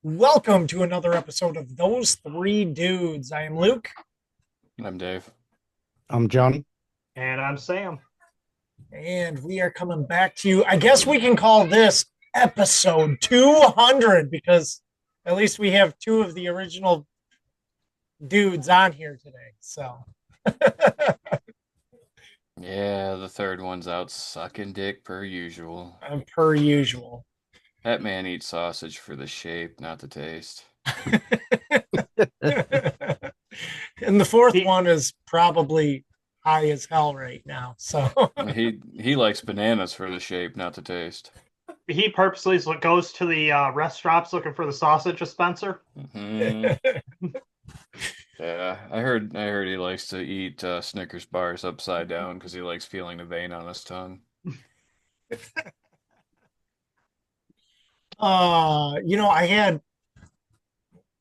Welcome to another episode of Those Three Dudes. I am Luke, I'm Dave. I'm Johnny. And I'm Sam. and we are coming back to you. I guess we can call this episode 200 because at least we have two of the original dudes on here today. So, Yeah, the third one's out sucking dick per usual. per usual. That man eats sausage for the shape, not the taste. And the fourth He one is probably high as hell right now. So, He likes bananas for the shape, not the taste. he purposely goes to the restaurants looking for the sausage dispenser. Mhm. Yeah, I heard he likes to eat Snickers bars upside down because he likes feeling the vein on his tongue.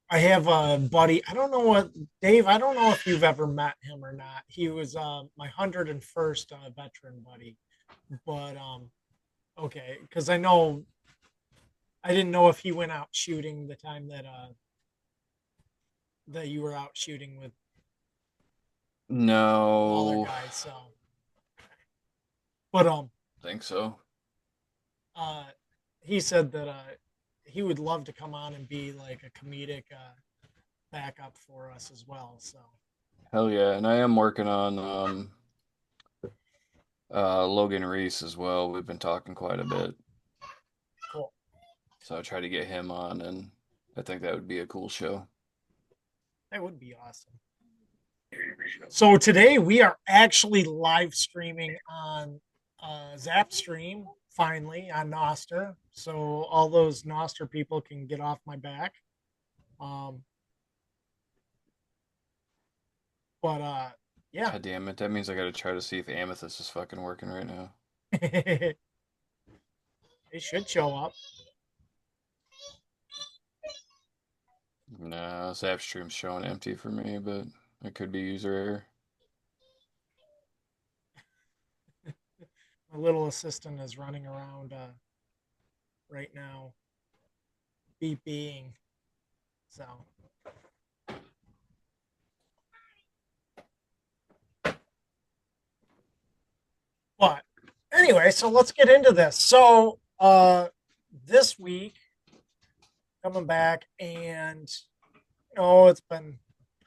I have a buddy. I don't know what Dave. I don't know if you've ever met him or not. He was my 101st veteran buddy, but okay, because I didn't know if he went out shooting the time that you were out shooting with other No, guys. So, but think so. uh, he said that he would love to come on and be like a comedic backup for us as well. So, Hell yeah, and I am working on Logan Reese as well. We've been talking quite a bit. cool. So I try to get him on, and I think that would be a cool show. That would be awesome. So today we are actually live streaming on Zapstream finally on Noster, so all those Noster people can get off my back. Um, but yeah, God damn it. That means I gotta try to see if Amethyst is fucking working right now. it should show up. Nah, Zapstream's showing empty for me, but it could be user error. My little assistant is running around right now, being so. But anyway, so let's get into this. So this week coming back and it's been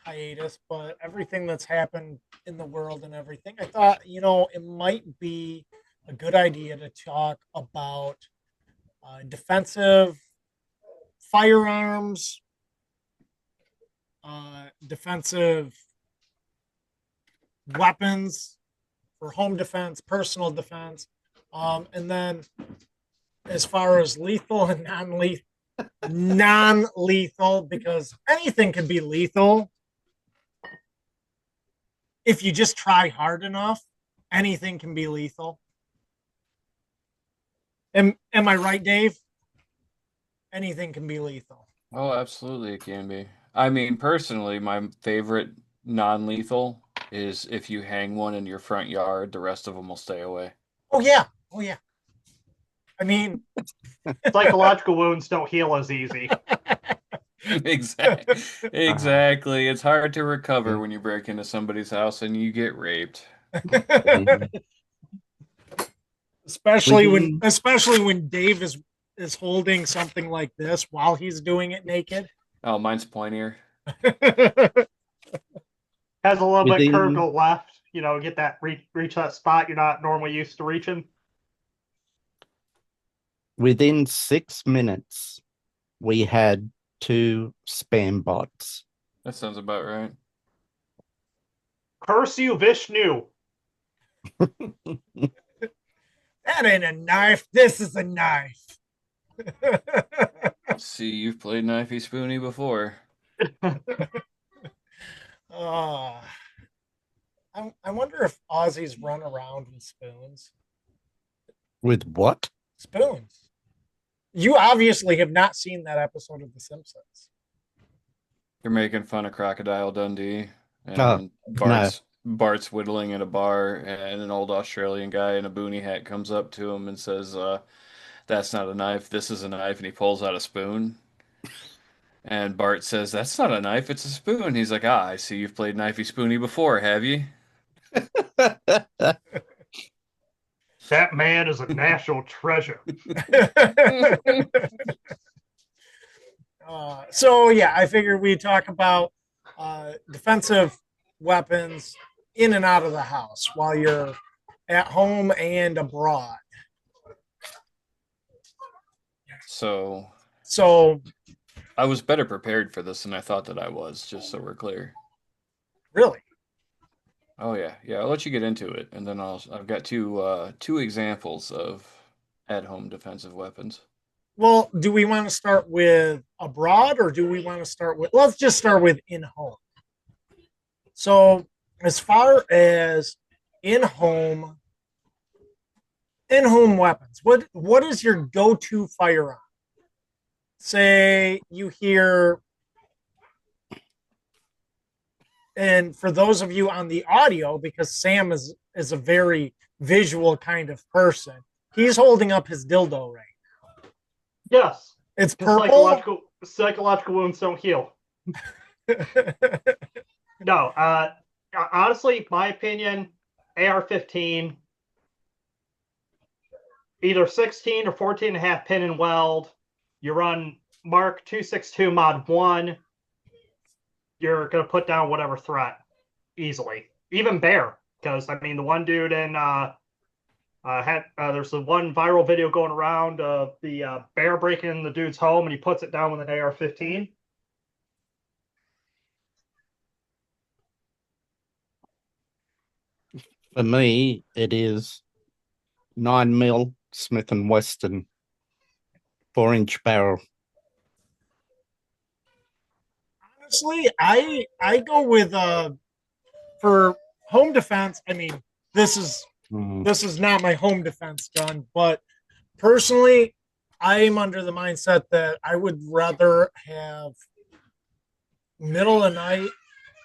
hiatus, but everything that's happened in the world and everything, I thought, it might be a good idea to talk about defensive firearms, defensive weapons for home defense, personal defense, and then as far as lethal and non-lethal, because anything can be lethal if you just try hard enough. Anything can be lethal. Am I right, Dave? Anything can be lethal. Oh, absolutely, it can be. I mean, personally, my favorite non-lethal is if you hang one in your front yard, the rest of them will stay away. Oh yeah, oh yeah. I mean, Psychological wounds don't heal as easy. Exactly. Exactly. It's hard to recover when you break into somebody's house and you get raped. especially when Dave is holding something like this while he's doing it naked. Oh, mine's pointier. Has a little bit curved to Within the left. Get that reach that spot you're not normally used to reaching. within 6 minutes, we had two spam bots. That sounds about right. Curse you, Vishnu. That ain't a knife. This is a knife. See, you've played Knifey Spoony before. uh, I wonder if Aussies run around with spoons. With what? Spoons. You obviously have not seen that episode of The Simpsons. You're making fun of Crocodile Dundee, Oh, and no. Bart's whittling at a bar, and an old Australian guy in a boonie hat comes up to him and says, "That's not a knife. This is a knife," and he pulls out a spoon. And Bart says, "That's not a knife, it's a spoon." He's like, "Ah, I see you've played Knifey Spoony before, have you?" That man is a national treasure. So yeah, I figured we'd talk about defensive weapons in and out of the house while you're at home and abroad. So So I was better prepared for this than I thought that I was, just so we're clear. really, Oh yeah, yeah. I'll let you get into it, and then I've got two examples of at-home defensive weapons. well, do we want to start with abroad or do we want to start with? Let's just start with in home. So as far as in home weapons, what is your go-to firearm? Say you hear, and for those of you on the audio, because Sam is a very visual kind of person, he's holding up his dildo right. Yes, It's because purple. psychological wounds don't heal. No, honestly, my opinion, AR-15, either 16 or 14 and a half pin and weld. You run Mark 262 Mod 1, you're going to put down whatever threat easily. Even bear, because, I mean, the one dude in there's the one viral video going around of the bear breaking in the dude's home and he puts it down with an AR-15. For me, it is 9mm Smith and Wesson 4-inch barrel. Honestly, I go with for home defense. I mean, this is Mm. this is not my home defense gun, but personally, I'm under the mindset that I would rather have middle of the night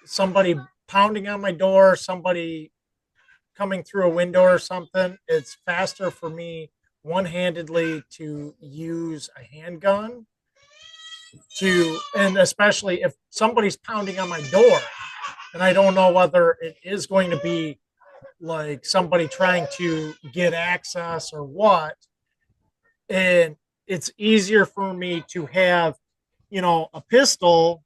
somebody pounding on my door, somebody coming through a window or something. It's faster for me one-handedly to use a handgun and especially if somebody's pounding on my door and I don't know whether it is going to be like somebody trying to get access or what. And it's easier for me to have, a pistol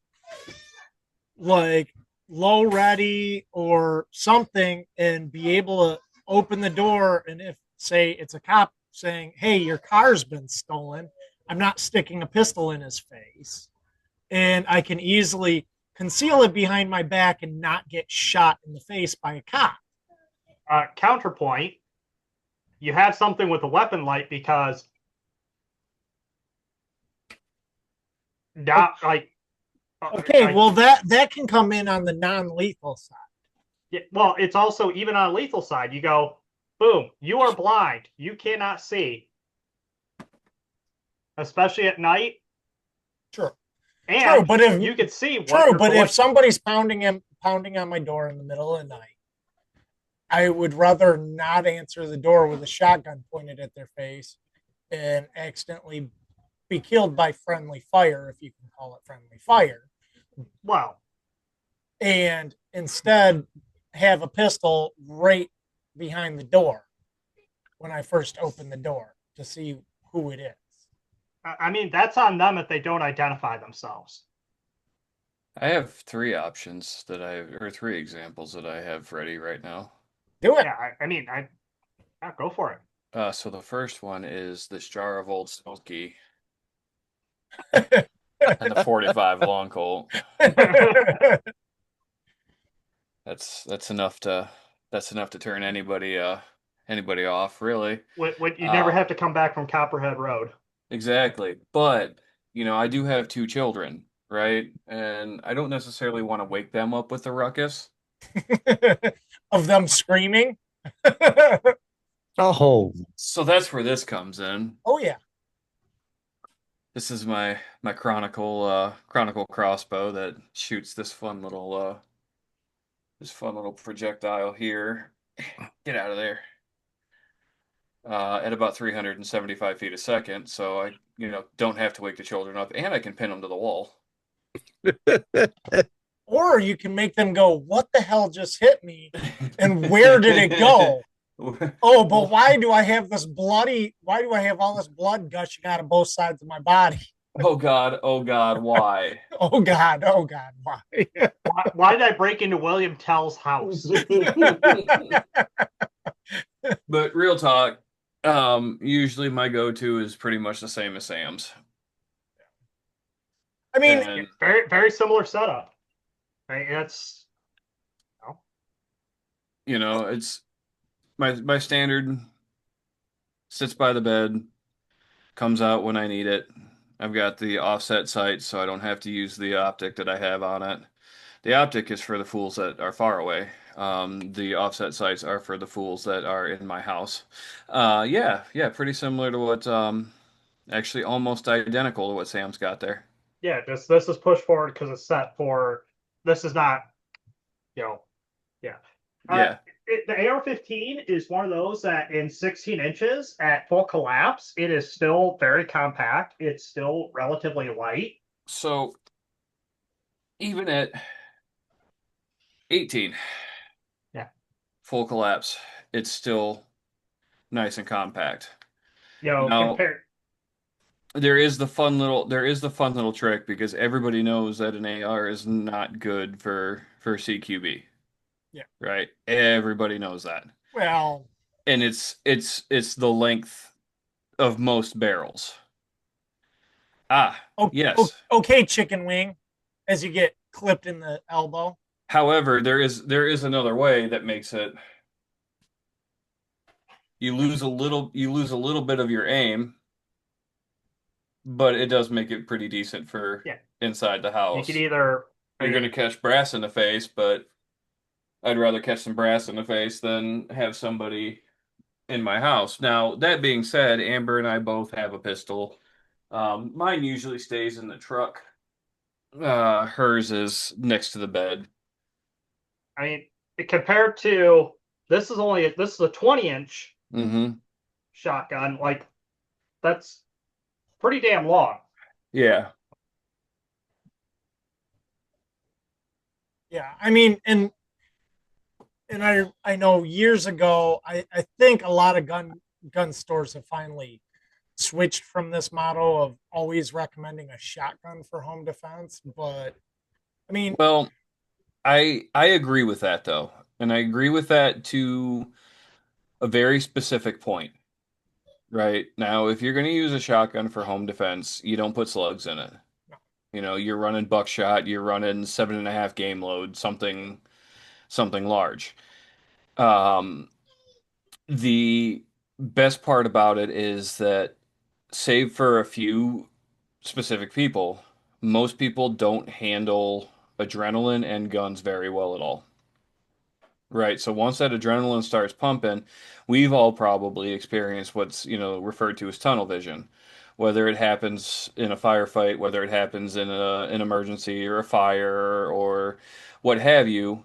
like low ready or something and be able to open the door. And if, say, it's a cop saying, "Hey, your car's been stolen," I'm not sticking a pistol in his face. And I can easily conceal it behind my back and not get shot in the face by a cop. Counterpoint, you have something with a weapon light because not like Okay, well that can come in on the non-lethal side. yeah, well, it's also even on a lethal side. You go, boom, you are blind, you cannot see, especially at night. True. And True, but if you can see what true, you're but going. if somebody's pounding on my door in the middle of the night, I would rather not answer the door with a shotgun pointed at their face and accidentally be killed by friendly fire, if you can call it friendly fire, Well, and instead have a pistol right behind the door when I first open the door to see who it is. I mean, that's on them if they don't identify themselves. I have three examples that I have ready right now. Do it. Yeah, I mean, go for it. So the first one is this jar of Old Smoky and the 45 long Colt. That's enough to turn anybody off, really. What you never have to come back from Copperhead Road. Exactly. But, I do have two children, right? And I don't necessarily want to wake them up with a ruckus. Of them screaming. Oh, So that's where this comes in. Oh yeah. This is my Chronicle crossbow that shoots this fun little projectile here. Get out of there. At about 375 feet a second, so I don't have to wake the children up, and I can pin them to the wall. Or you can make them go, "What the hell just hit me? And where did it go? Oh, but why do I have this bloody? Why do I have all this blood gushing out of both sides of my body? Oh God, why? Oh God, why?" Why did I break into William Tell's house? But real talk, usually my go-to is pretty much the same as Sam's. I mean, And Very, very similar setup. Right? That's it's my standard sits by the bed, comes out when I need it. I've got the offset sight, so I don't have to use the optic that I have on it. The optic is for the fools that are far away. The offset sights are for the fools that are in my house. Yeah, pretty similar to what, actually almost identical to what Sam's got there. yeah. This is push forward because it's set for. This is not, yeah. Yeah. The AR-15 is one of those that in 16 inches at full collapse, it is still very compact. It's still relatively light. So even at 18, Yeah. full collapse, it's still nice and compact. Now, compared. There is the fun little trick because everybody knows that an AR is not good for CQB. Yeah. Right? Everybody knows that. well, And it's the length of most barrels. Yes. Okay, chicken wing, as you get clipped in the elbow. However, there is another way that makes it you lose a little bit of your aim, but it does make it pretty decent for inside the You house. could either. You're going to catch brass in the face, but I'd rather catch some brass in the face than have somebody in my house. Now, that being said, Amber and I both have a pistol. Mine usually stays in the truck. Hers is next to the bed. I mean, compared to this is a 20-inch Mm-hmm. shotgun. Like that's pretty damn long. Yeah. Yeah, I mean, and I know years ago, I think a lot of gun stores have finally switched from this motto of always recommending a shotgun for home defense. But I mean, Well, I agree with that though, and I agree with that to a very specific point. Right now, if you're going to use a shotgun for home defense, you don't put slugs in it. You're running buckshot, you're running 7.5 game load, something large. Um, the best part about it is that, save for a few specific people, most people don't handle adrenaline and guns very well at all. Right. So once that adrenaline starts pumping, we've all probably experienced what's, referred to as tunnel vision. Whether it happens in a firefight, whether it happens in an emergency or a fire or what have you,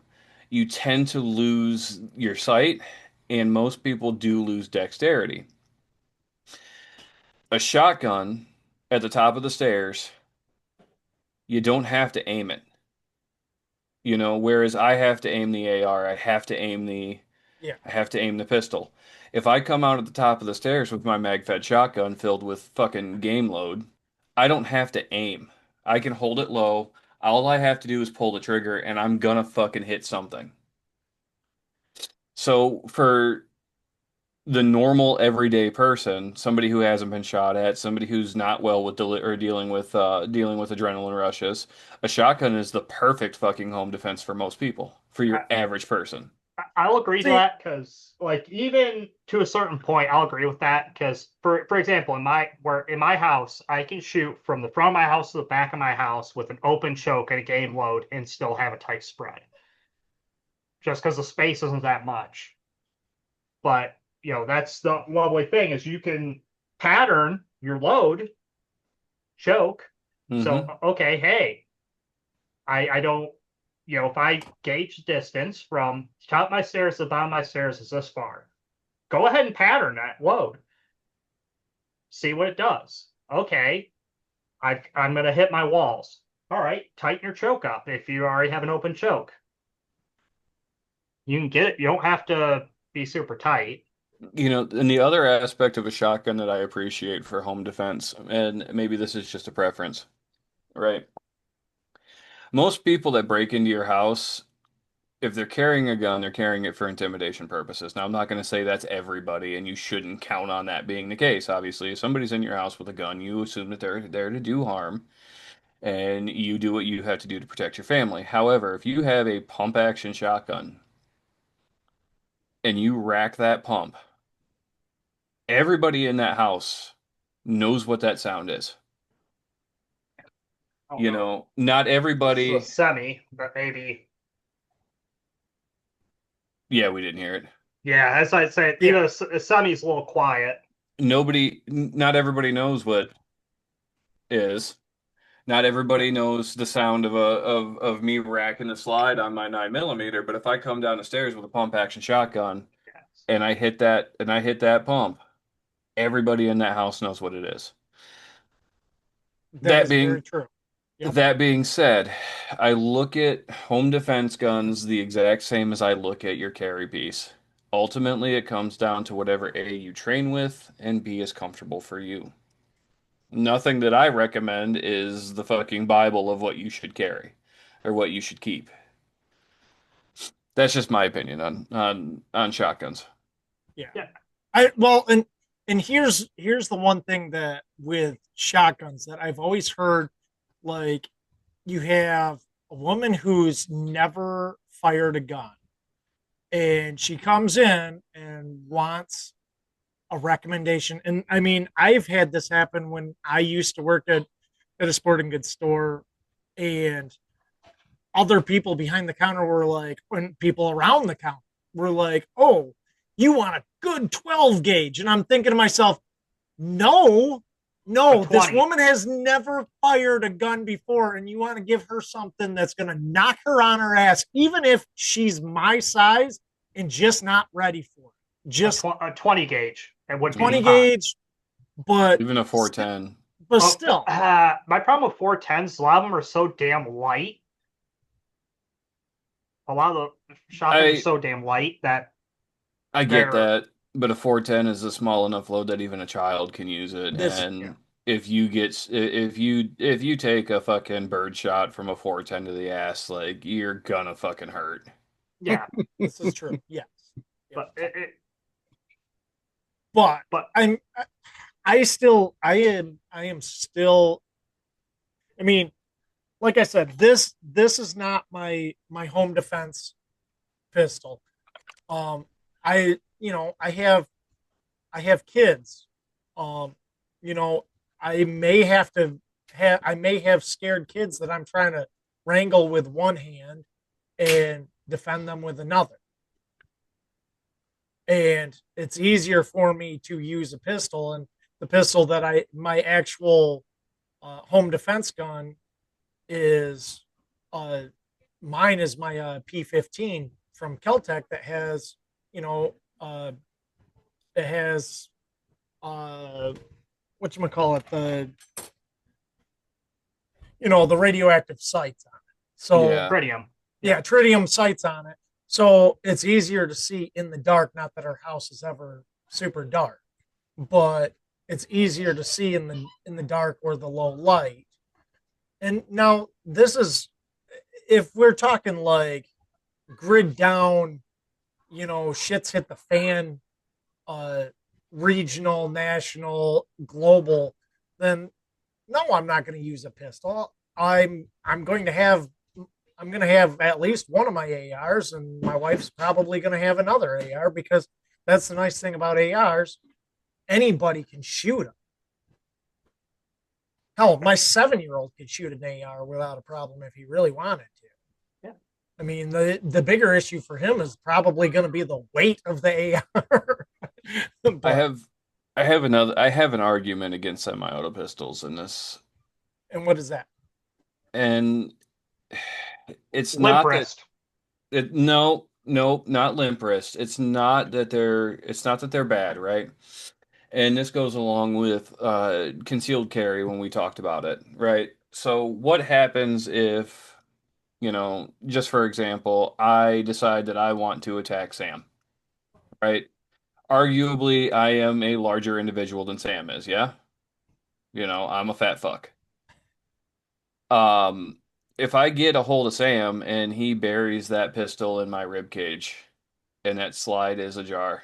you tend to lose your sight, and most people do lose dexterity. A shotgun at the top of the stairs, you don't have to aim it. Whereas I have to aim the AR, yeah, I have to aim the pistol. If I come out at the top of the stairs with my mag-fed shotgun filled with fucking game load, I don't have to aim. I can hold it low. All I have to do is pull the trigger and I'm gonna fucking hit something. So for the normal everyday person, somebody who hasn't been shot at, somebody who's not well with dealing with adrenaline rushes, a shotgun is the perfect fucking home defense for most people, for your average person. I'll agree to that because, like, even to a certain point, I'll agree with that because, for example, in my house, I can shoot from the front of my house to the back of my house with an open choke and a game load and still have a tight spread, just because the space isn't that much. But that's the lovely thing is you can pattern your load choke. So okay, hey, I don't. If I gauge distance from top of my stairs to the bottom of my stairs is this far, go ahead and pattern that load. See what it does. Okay, I'm going to hit my walls. All right, tighten your choke up if you already have an open choke. You can get it. You don't have to be super tight. And the other aspect of a shotgun that I appreciate for home defense, and maybe this is just a preference, right? Most people that break into your house, if they're carrying a gun, they're carrying it for intimidation purposes. Now, I'm not going to say that's everybody, and you shouldn't count on that being the case. Obviously, if somebody's in your house with a gun, you assume that they're there to do harm, and you do what you have to do to protect your family. However, if you have a pump action shotgun and you rack that pump, everybody in that house knows what that sound is. I don't know. Not This is a everybody. semi, but maybe. Yeah, we didn't hear it. Yeah, as I say, Yeah. the semi's a little quiet. Not everybody knows what is. Not everybody knows the sound of me racking the slide on my 9mm, but if I come down the stairs with a pump action shotgun Yes. and I hit that pump, everybody in that house knows what it is. That That is very being true. Yep. that being said, I look at home defense guns the exact same as I look at your carry piece. Ultimately, it comes down to whatever A you train with and B is comfortable for you. Nothing that I recommend is the fucking Bible of what you should carry or what you should keep. That's just my opinion on shotguns. Yeah. Yeah. And here's the one thing that with shotguns that I've always heard, like, you have a woman who's never fired a gun and she comes in and wants a recommendation. And I mean, I've had this happen when I used to work at a sporting goods store, and other people behind the counter were like, when people around the counter were like, oh, you want a good 12 gauge. And I'm thinking to myself, no, no, A this 20. woman has never fired a gun before. And you want to give her something that's going to knock her on her ass, even if she's my size and just not ready for it. Just A 20 gauge. It would 20 be fine. gauge, but Even a 410. but still, My problem with 410s, a lot of them are so damn light. A lot of the shotguns are I so damn light that I get they're that, but a 410 is a small enough load that even a child can use it. this, yeah, And if you take a fucking bird shot from a 410 to the ass, like you're gonna fucking hurt. yeah. this is true. Yes. But But but I am still, I mean, like I said, this is not my home defense pistol. I have kids. Um, you know, I may have scared kids that I'm trying to wrangle with one hand and defend them with another. And it's easier for me to use a pistol, and the pistol that my actual home defense gun is uh mine is my P15 from Keltec that has, you know, it has what you call it, the radioactive sights on it. So Yeah. tritium. yeah, tritium sights on it. So it's easier to see in the dark. Not that our house is ever super dark, but it's easier to see in the dark or the low light. And now this is, if we're talking like grid down, shit's hit the fan, uh, regional, national, global, then no, I'm not going to use a pistol. I'm going to have I'm going to have at least one of my ARs, and my wife's probably going to have another AR, because that's the nice thing about ARs. Anybody can shoot them. Hell, my 7-year-old could shoot an AR without a problem if he really wanted to. Yeah. I mean, the bigger issue for him is probably going to be the weight of the AR. I have an argument against semi-auto pistols in this, And what is that? and it's Limp not that wrist. no, not limp wrist. It's not that they're bad, right? And this goes along with concealed carry when we talked about it, right? So what happens if, just for example, I decide that I want to attack Sam, right? Arguably, I am a larger individual than Sam is, yeah? I'm a fat fuck. Um, if I get a hold of Sam and he buries that pistol in my rib cage and that slide is ajar,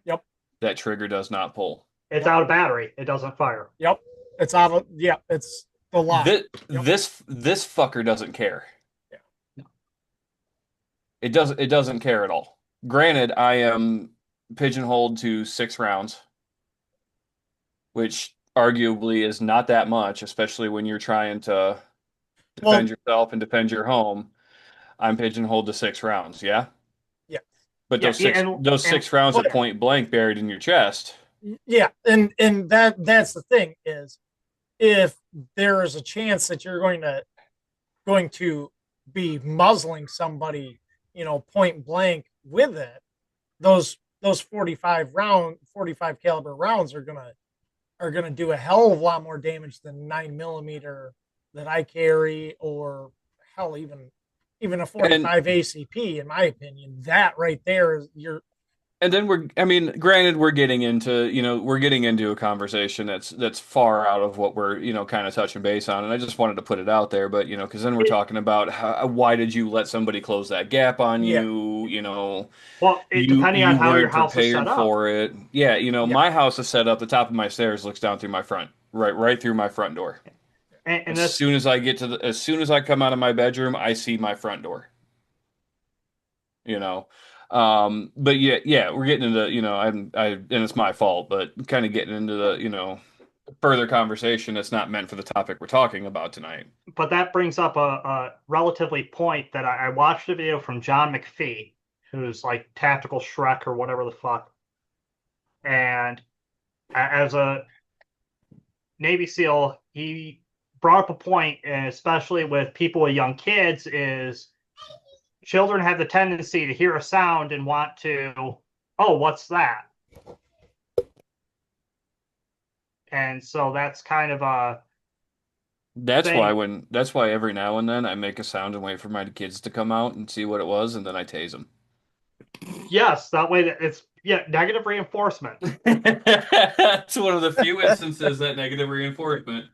Yep. that trigger does not pull. It's out of battery. It doesn't fire. Yep. It's out of, yeah, it's the lock. This, Yep. this fucker doesn't care. Yeah. It doesn't care at all. Granted, I am pigeonholed to 6 rounds, which arguably is not that much, especially when you're trying to defend yourself and defend your home. I'm pigeonholed to 6 rounds, yeah? Yeah. But Yeah, those six yeah, and- those and- 6 rounds at point blank buried in your chest. Yeah, and that's the thing is, if there is a chance that you're going to be muzzling somebody, point blank with it, those 45 caliber rounds are gonna do a hell of a lot more damage than 9mm that I carry, or hell, even a 45 ACP. In my opinion, that right there is And then granted, we're getting into a conversation that's far out of what we're, kind of touching base on. And I just wanted to put it out there, but, because then we're talking about why did you let somebody close that gap on Yeah. you, Well, depending on how your weren't house is prepared set up. for it. Yeah, my house is set up, the top of my stairs looks down through my front, right through my front door. And As soon as I come out of my bedroom, I see my front door. But yeah, we're getting into, and it's my fault, but kind of getting into the, further conversation that's not meant for the topic we're talking about tonight. but that brings up a relatively point that I watched a video from John McPhee, who's like Tactical Shrek or whatever the fuck. And as a Navy SEAL, he brought up a point, and especially with people with young kids, is children have the tendency to hear a sound and want to, oh, what's that? And so that's kind of a That's thing. that's why every now and then I make a sound and wait for my kids to come out and see what it was, and then I tase them. Yes, that way that it's negative reinforcement. That's one of the few instances that negative reinforcement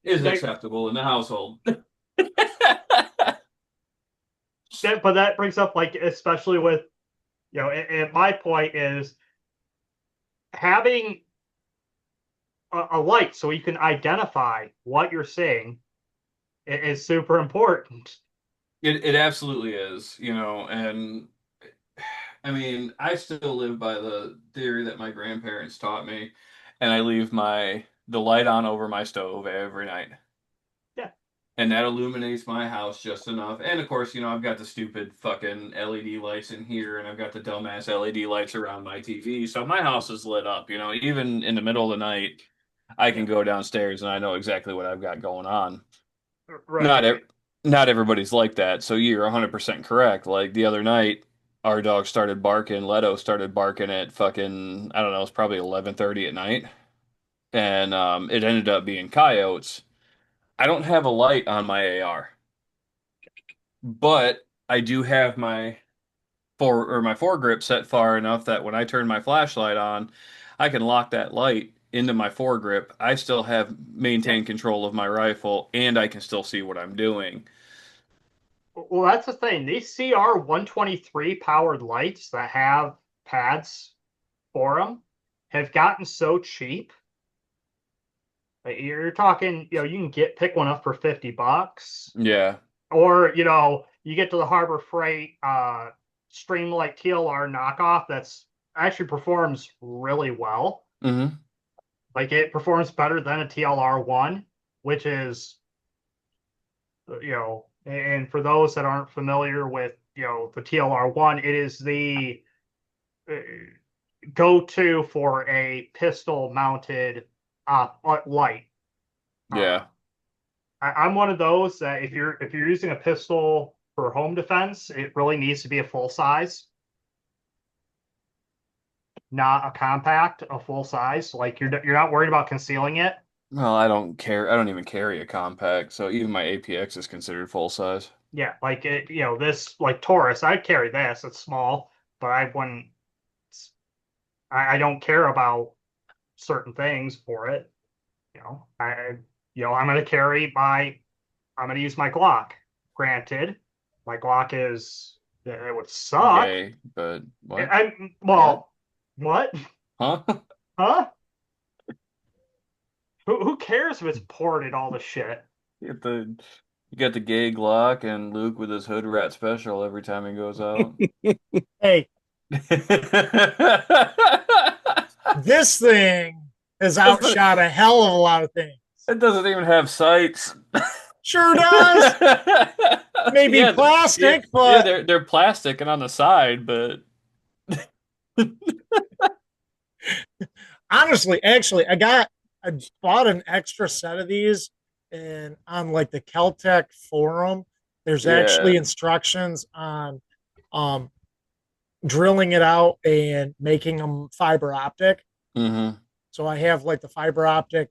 is Neg- acceptable in the household. But that brings up, like, especially with, and my point is having a light so you can identify what you're seeing is super important. It absolutely is, and I mean, I still live by the theory that my grandparents taught me, and I leave the light on over my stove every night. Yeah. And that illuminates my house just enough. And of course, I've got the stupid fucking LED lights in here, and I've got the dumbass LED lights around my TV. So my house is lit up, even in the middle of the night, I can go downstairs and I know exactly what I've got going on. Right. Not everybody's like that. So you're 100% correct. Like the other night, our dog started barking. Leto started barking at fucking, I don't know, it's probably 11:30 at night. And it ended up being coyotes. I don't have a light on my AR, but I do have my foregrip set far enough that when I turn my flashlight on, I can lock that light into my foregrip. I still have maintained control of my rifle, and I can still see what I'm doing. Well, that's the thing. These CR 123 powered lights that have pads for them have gotten so cheap. Like, you're talking, you can pick one up for $50. Yeah. Or, you get to the Harbor Freight Streamlight TLR knockoff that's actually performs really well. Mm-hmm. Like, it performs better than a TLR 1, which is, and for those that aren't familiar with, the TLR 1, it is the go-to for a pistol mounted light. Yeah. I'm one of those that if you're using a pistol for home defense, it really needs to be a full size, not a compact, a full size. Like, you're not worried about concealing it. Well, I don't care. I don't even carry a compact, so even my APX is considered full size. Yeah, like this like Taurus, I'd carry this. It's small, but I wouldn't. I don't care about certain things for it. I'm gonna carry my. I'm gonna use my Glock. Granted, my Glock is. It would suck. Gay, but what? I well, what? Huh? Huh? Who cares if it's ported all the shit? You got the you got the gay Glock and Luke with his hood rat special every time he goes out. Hey, this thing has outshot a hell of a lot of things. It doesn't even have sights. Sure does. Maybe Yeah, plastic, yeah, but they're plastic and on the side, but honestly, actually, I bought an extra set of these, and on like the Keltec forum, there's yeah. actually instructions on um drilling it out and making them fiber optic. Hmm. So I have like the fiber optic.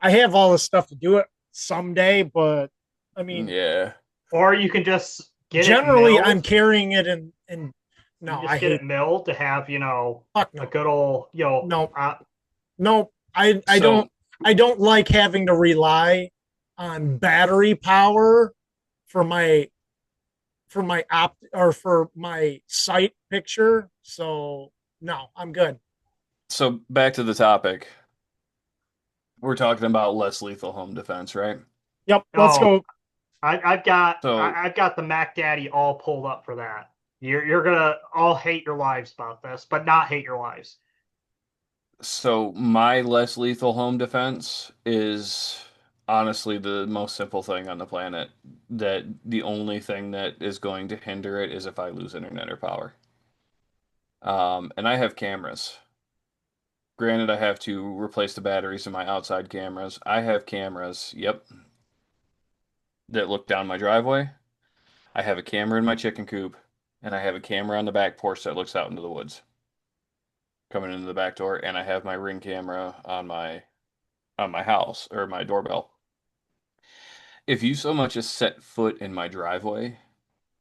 I have all the stuff to do it someday, but I mean, Yeah. Or you can just get it generally milled. I'm carrying it in You no, can I just get hate it milled to have fuck a no. good old No. No, I So don't like having to rely on battery power for my or for my sight picture. So no, I'm good. so back to the topic. We're talking about less lethal home defense, right? Yep, let's oh go. So I've got the Mac Daddy all pulled up for that. You're gonna all hate your lives about this, but not hate your lives. so my less lethal home defense is honestly the most simple thing on the planet. That the only thing that is going to hinder it is if I lose internet or power. And I have cameras. Granted, I have to replace the batteries in my outside cameras. I have cameras, yep, that look down my driveway. I have a camera in my chicken coop, and I have a camera on the back porch that looks out into the woods, coming into the back door, and I have my Ring camera on my house or my doorbell. If you so much as set foot in my driveway,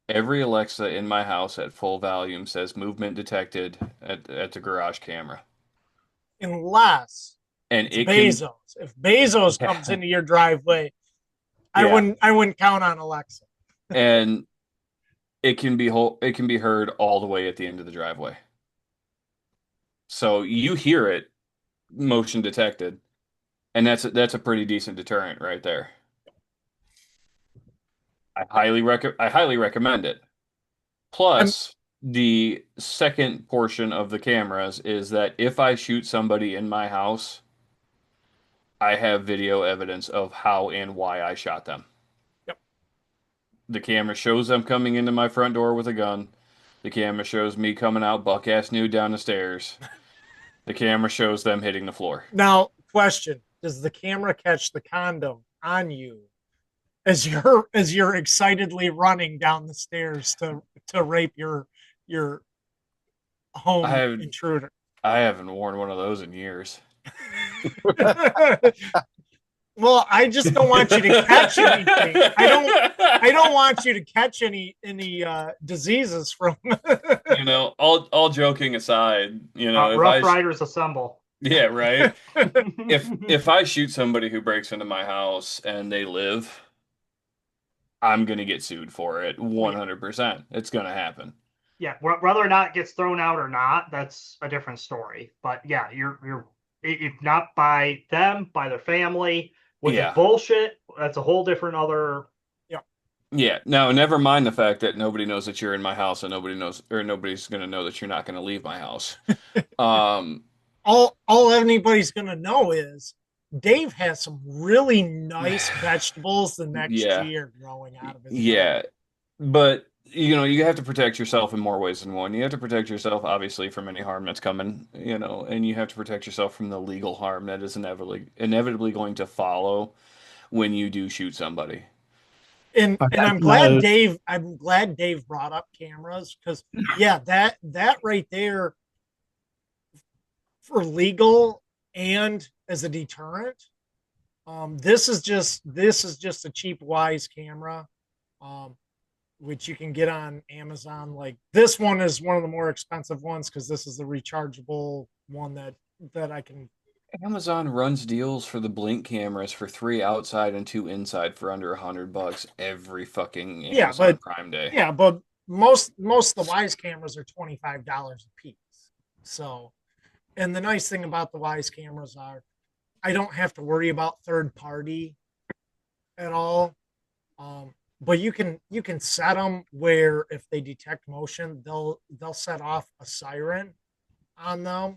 every Alexa in my house at full volume says movement detected at the garage camera. Unless And it's it can Bezos. If Bezos comes yeah, into your driveway, yeah. I wouldn't count on Alexa. And it can be heard all the way at the end of the driveway. So you hear it motion detected, and that's a pretty decent deterrent right there. I highly recommend it. I'm Plus, the second portion of the cameras is that if I shoot somebody in my house, I have video evidence of how and why I shot them. yep. The camera shows them coming into my front door with a gun. The camera shows me coming out buck ass nude down the stairs. The camera shows them hitting the floor. Now, question: does the camera catch the condom on you as you're excitedly running down the stairs to rape your I home have intruder? I haven't worn one of those in years. Well, I just don't want you to catch anything. I don't want you to catch any diseases from You know, all joking aside, you know, Rough Riders assemble. yeah, right. If I shoot somebody who breaks into my house and they live, I'm gonna get sued for it 100%. It's gonna happen. Yeah, whether or not it gets thrown out or not, that's a different story. But yeah, you're if not by them, by their family, which is Yeah. bullshit. That's a whole different other. Yeah. Now, never mind the fact that nobody knows that you're in my house and nobody knows or nobody's gonna know that you're not gonna leave my house. Um, all anybody's gonna know is Dave has some really nice vegetables the next yeah. year growing out of his Yeah. garden. But you know, you have to protect yourself in more ways than one. You have to protect yourself, obviously, from any harm that's coming, you know, and you have to protect yourself from the legal harm that is inevitably going to follow when you do shoot somebody. I And don't know. I'm glad Dave brought up cameras because yeah, that right there for legal and as a deterrent This is just a cheap Wise camera, um, which you can get on Amazon. Like this one is one of the more expensive ones because this is the rechargeable one that I can. Amazon runs deals for the Blink cameras for 3 outside and 2 inside for under $100 every fucking Yeah, Amazon but Prime Day. yeah, but most of the Wise cameras are $25 a piece. So, and the nice thing about the Wise cameras are I don't have to worry about third party at all. But you can set them where if they detect motion, they'll set off a siren on them.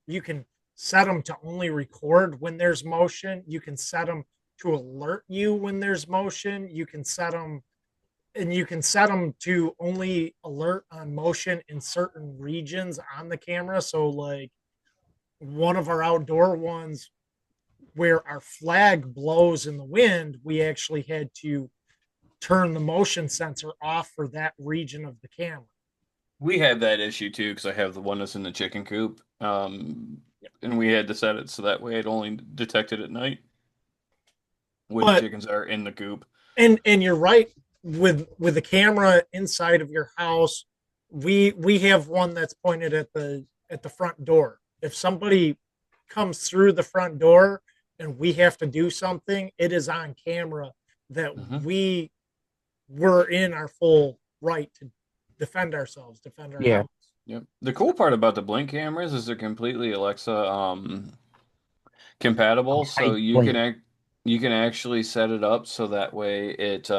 You can set them to only record when there's motion. You can set them to alert you when there's motion. You can set them to only alert on motion in certain regions on the camera. So like one of our outdoor ones where our flag blows in the wind, we actually had to turn the motion sensor off for that region of the camera. We have that issue too because I have the one that's in the chicken coop. And we had to set it so that way it only detected at night when the But chickens are in the coop. and you're right with the camera inside of your house. We have one that's pointed at the front door. If somebody comes through the front door and we have to do something, it is on camera that Mhm. we were in our full right to defend ourselves, defend our Yeah. house. Yep. The cool part about the Blink cameras is they're completely Alexa compatible, so Hate Blink. you can actually set it up so that way it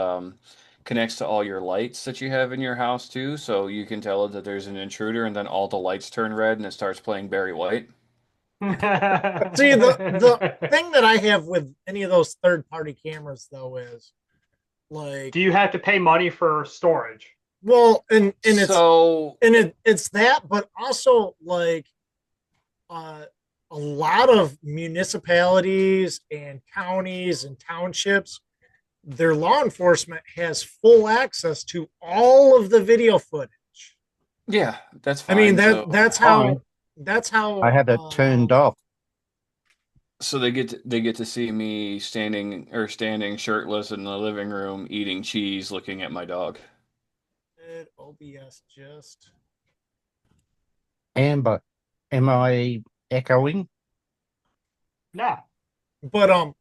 connects to all your lights that you have in your house too. So you can tell it that there's an intruder, and then all the lights turn red, and it starts playing Barry White. See, the thing that I have with any of those third party cameras though is like, Do you have to pay money for storage? well, and So it's that, but also like uh, a lot of municipalities and counties and townships, their law enforcement has full access to all of the video footage. yeah, that's I mean fine. So that's Fine. how that's how I had it turned off. so they get to see me standing shirtless in the living room eating cheese, looking at my dog. OBS just Amber, am I echoing? No. but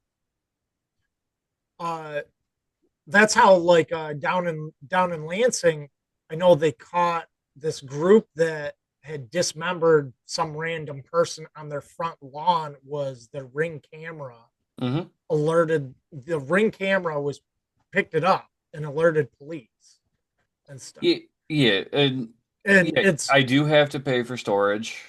uh that's how like down in Lansing, I know they caught this group that had dismembered some random person on their front lawn. Was the ring camera Hmm. alerted? The ring camera was picked it up and alerted police and stuff. Yeah, yeah, and And yeah, it's I do have to pay for storage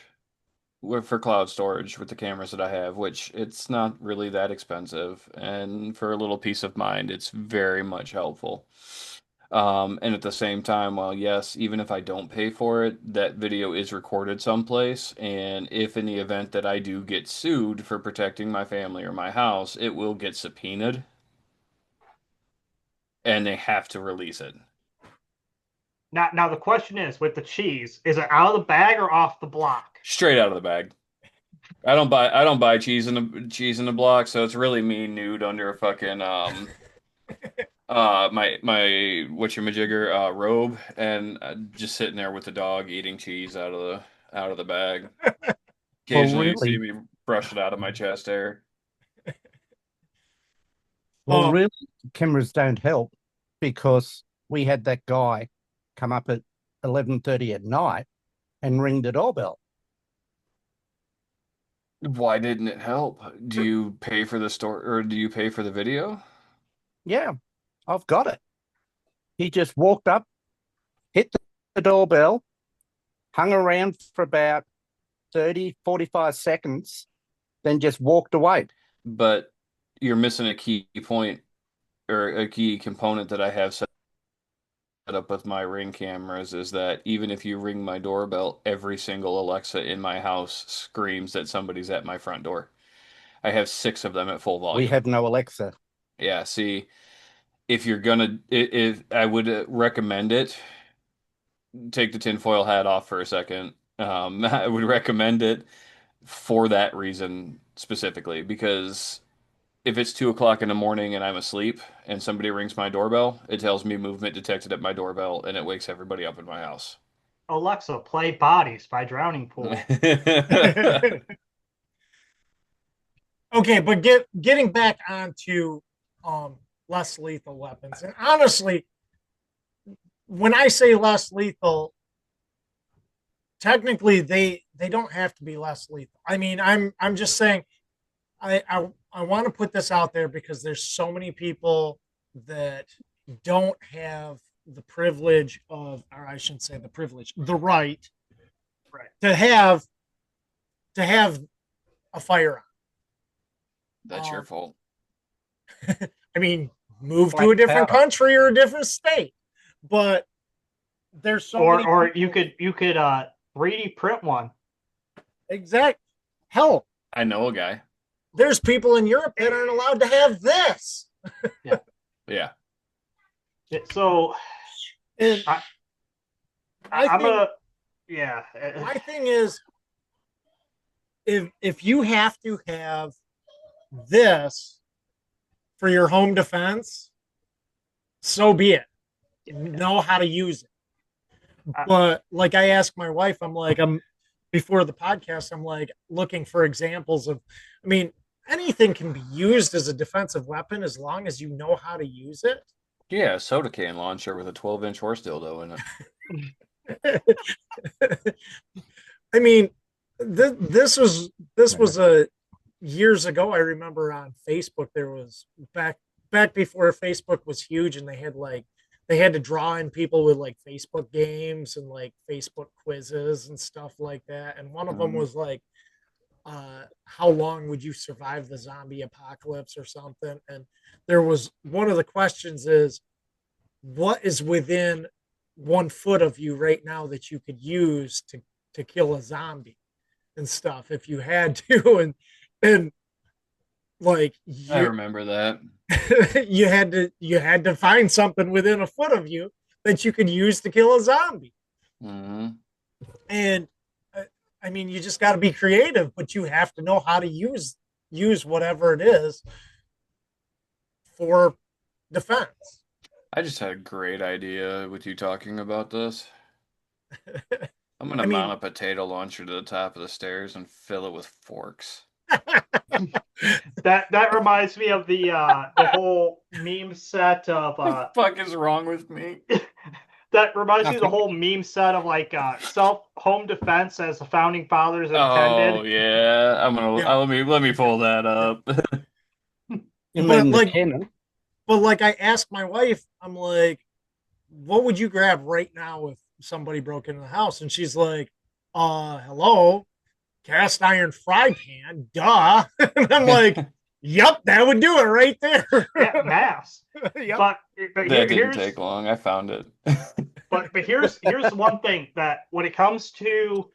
for cloud storage with the cameras that I have, which it's not really that expensive, and for a little peace of mind, it's very much helpful. And at the same time, well, yes, even if I don't pay for it, that video is recorded someplace, and if in the event that I do get sued for protecting my family or my house, it will get subpoenaed, and they have to release it. Now the question is, with the cheese, is it out of the bag or off the block? Straight out of the bag. I don't buy cheese in the block, so it's really me nude under a fucking my whatchamajigger robe, and just sitting there with the dog eating cheese out of the bag. Well, Occasionally you see really, me brush it out of my chest hair. well, um really, cameras don't help because we had that guy come up at 11:30 at night and ring the doorbell. Why didn't it help? Do you pay for the store or do you pay for the video? Yeah, I've got it. He just walked up, hit the doorbell, hung around for about 30, 45 seconds, then just walked away. But you're missing a key point or a key component that I have set up with my Ring cameras is that even if you ring my doorbell, every single Alexa in my house screams that somebody's at my front door. I have 6 of them at full We volume. have no Alexa. Yeah, see, if you're gonna, if I would recommend it, take the tinfoil hat off for a second. I would recommend it for that reason specifically because if it's 2 o'clock in the morning and I'm asleep and somebody rings my doorbell, it tells me movement detected at my doorbell and it wakes everybody up in my house. Alexa, play Bodies by Drowning Pool. Okay, but getting back onto less lethal weapons, and honestly, when I say less lethal, technically they don't have to be less lethal. I mean, I'm just saying I want to put this out there because there's so many people that don't have the privilege of, or I shouldn't say the privilege, the right Right. to have a firearm. That's your fault. I mean, move to Like a different powder. country or a different state, but there's so many Or people- you could 3D print one. exact hell. I know a guy. There's people in Europe that aren't allowed to have this. Yeah. So And I I I'm think gonna yeah. my thing is, if you have to have this for your home defense, so be it. Know how to use it. But like I asked my wife, I'm before the podcast, I'm like looking for examples of, I mean, anything can be used as a defensive weapon as long as you know how to use it. Yeah, a soda can launcher with a 12-inch horse dildo in it. I mean, this was a years ago. I remember on Facebook there was back before Facebook was huge, and they had to draw in people with like Facebook games and like Facebook quizzes and stuff like that. And one of them was like, how long would you survive the zombie apocalypse or something? And there was one of the questions is, what is within 1 foot of you right now that you could use to kill a zombie and stuff if you had to? And like I remember that. you had to find something within 1 foot of you that you could use to kill a zombie. Hmm. And I mean, you just got to be creative, but you have to know how to use whatever it is for defense. I just had a great idea with you talking about this. I'm gonna I mean- mount a potato launcher to the top of the stairs and fill it with forks. That reminds me of the whole meme set of What the fuck is wrong with me? that reminds me of the Nothing. whole meme set of like self home defense as the founding fathers Oh intended. yeah, I'm gonna Yeah. let me pull that up. You But, mean the like- cannon? But like I asked my wife, I'm like, what would you grab right now if somebody broke into the house? And she's like, hello, cast iron fry pan, duh. And I'm like, yep, that would do it right there. Yeah, mass. Yep. But That didn't here's take long. I found it. but here's one thing that when it comes to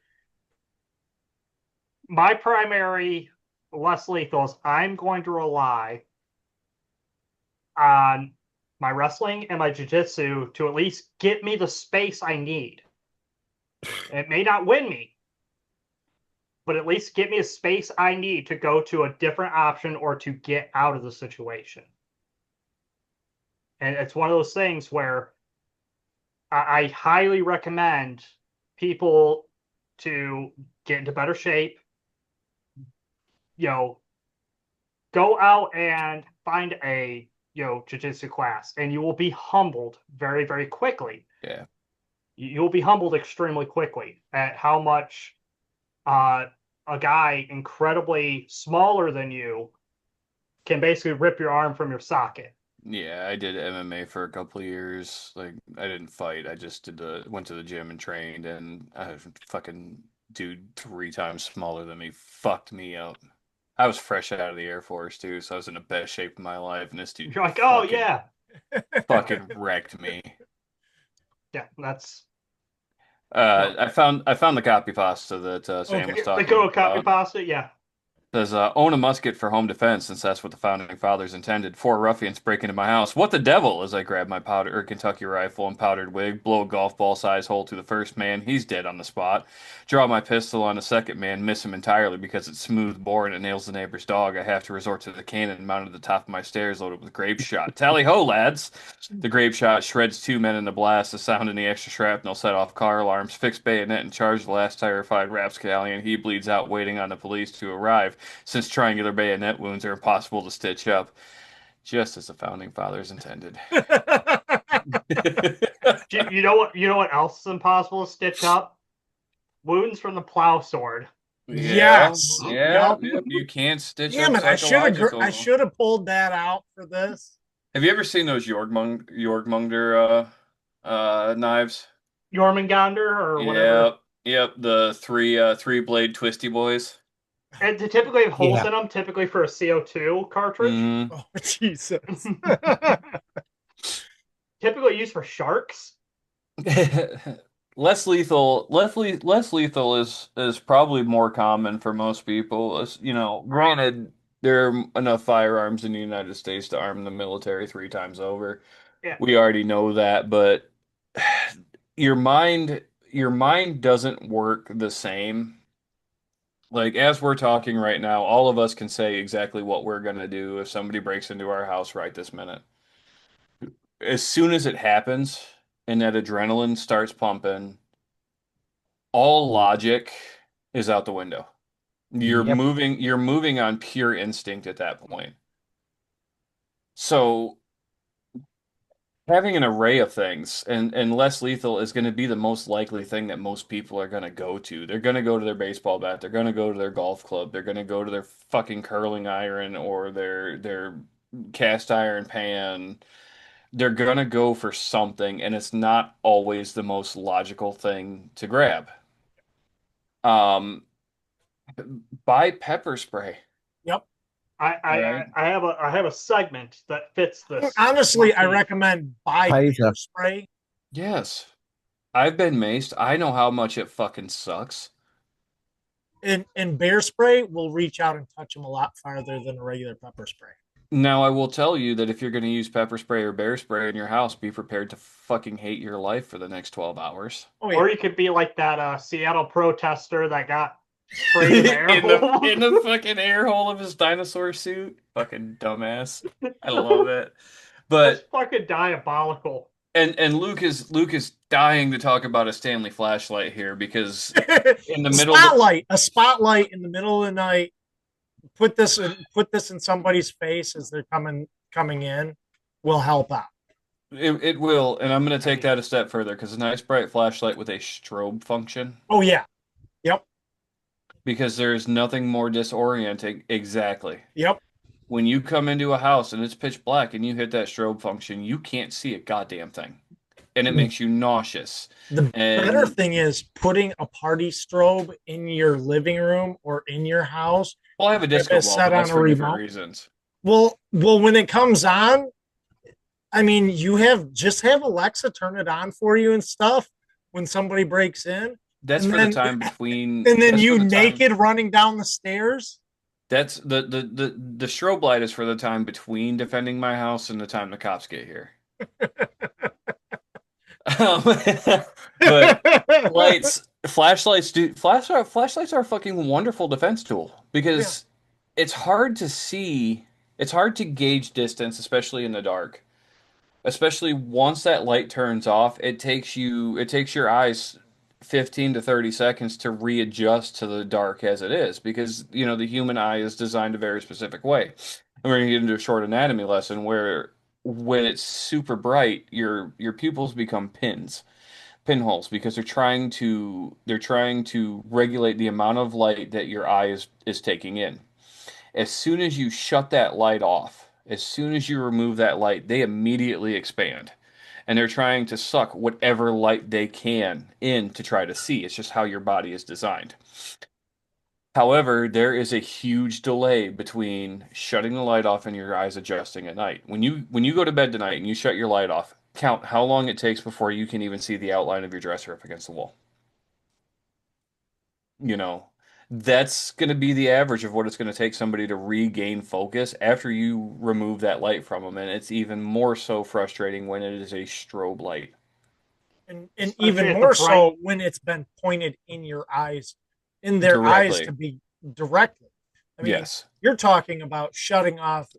my primary less lethals, I'm going to rely on my wrestling and my jiu-jitsu to at least get me the space I need. It may not win me, but at least get me a space I need to go to a different option or to get out of the situation. And it's one of those things where I highly recommend people to get into better shape. You know, go out and find a jiu-jitsu class, and you will be humbled very, very quickly. Yeah. You'll be humbled extremely quickly at how much a guy incredibly smaller than you can basically rip your arm from your socket. Yeah, I did MMA for a couple of years. Like, I didn't fight. I just went to the gym and trained, and a fucking dude 3 times smaller than me fucked me up. I was fresh out of the Air Force too, so I was in the best shape of my life, and this dude You're like, oh fucking- yeah, fucking wrecked me. yeah, that's I found the copy pasta that Sam Okay. was the talking go copy about. pasta. Yeah, Says, own a musket for home defense, since that's what the founding fathers intended. Four ruffians break into my house. What the devil? As I grab my powder or Kentucky rifle and powdered wig, blow a golf ball size hole through the first man. He's dead on the spot. Draw my pistol on the second man, miss him entirely because it's smooth bore and it nails the neighbor's dog. I have to resort to the cannon mounted at the top of my stairs, loaded with grape shot. Tally ho, lads! The grape shot shreds two men in the blast. The sound and the extra shrapnel set off car alarms. Fix bayonet and charge the last terrified rapscallion. He bleeds out, waiting on the police to arrive, since triangular bayonet wounds are impossible to stitch up, just as the founding fathers intended. You know what? You know what else is impossible to stitch up? Wounds from the plow sword. Yes. Yeah. Yep. Yep. You can't stitch Damn up it! I psychological. should have pulled that out for this. Have you ever seen those Jormungandr knives? Jormungandr or whatever. Yep. The three blade twisty boys. And they typically have holes Yeah. in them, typically for a CO2 cartridge. Mhm. Oh Jesus! Typically used for sharks. Less lethal is probably more common for most people. Granted, there are enough firearms in the United States to arm the military 3 times over. Yeah. We already know that, but your mind doesn't work the same. Like, as we're talking right now, all of us can say exactly what we're gonna do if somebody breaks into our house right this minute. As soon as it happens and that adrenaline starts pumping, all logic is out the window. You're Yep. moving on pure instinct at that point. So having an array of things and less lethal is going to be the most likely thing that most people are going to go to. They're going to go to their baseball bat, they're going to go to their golf club, they're going to go to their fucking curling iron or their cast iron pan. They're gonna go for something, and it's not always the most logical thing to grab. Um, buy pepper spray. Yep. Right. I have a segment that fits this. Honestly, I motif. recommend buy Taser. bear spray. Yes. I've been maced. I know how much it fucking sucks. And bear spray will reach out and touch them a lot farther than a regular pepper spray. Now, I will tell you that if you're going to use pepper spray or bear spray in your house, be prepared to fucking hate your life for the next 12 hours. Oh Or yeah. you could be like that Seattle protester that got sprayed in the air hole. in the fucking air hole of his dinosaur suit. Fucking dumbass. I love it. That's But fucking diabolical. and Luke is dying to talk about a Stanley flashlight here because in the A middle of a spotlight in the middle of the night. Put this in somebody's face as they're coming in will help out. it will, and I'm going to take that a step further because a nice bright flashlight with a strobe function, Oh yeah. Yep. because there's nothing more disorienting. Exactly. Yep. When you come into a house and it's pitch black and you hit that strobe function, you can't see a goddamn thing. And it makes you nauseous. The And better thing is putting a party strobe in your living room or in your house. well, I have a disco it's ball, set but that's on a for different remote. reasons. Well, when it comes on, I mean, just have Alexa turn it on for you and stuff when somebody breaks in, That's And for then- the time between. and then that's you for the time- naked running down the stairs. That's the strobe light is for the time between defending my house and the time the cops get here. But flashlights are a fucking wonderful defense tool because it's hard to see, it's hard to gauge distance, especially in the dark. Especially once that light turns off, it takes your eyes 15 to 30 seconds to readjust to the dark as it is because the human eye is designed a very specific way. And we're going to get into a short anatomy lesson where when it's super bright, your pupils become pinholes because they're trying to regulate the amount of light that your eye is taking in. As soon as you shut that light off, as soon as you remove that light, they immediately expand. And they're trying to suck whatever light they can in to try to see. It's just how your body is designed. However, there is a huge delay between shutting the light off and your eyes adjusting at night. When you go to bed tonight and you shut your light off, count how long it takes before you can even see the outline of your dresser up against the wall. that's going to be the average of what it's going to take somebody to regain focus after you remove that light from them. And it's even more so frustrating when it is a strobe light. And Especially even at the more bright. so when it's been pointed in your eyes, in their eyes Directly. to be directly. I mean, Yes. you're talking about shutting off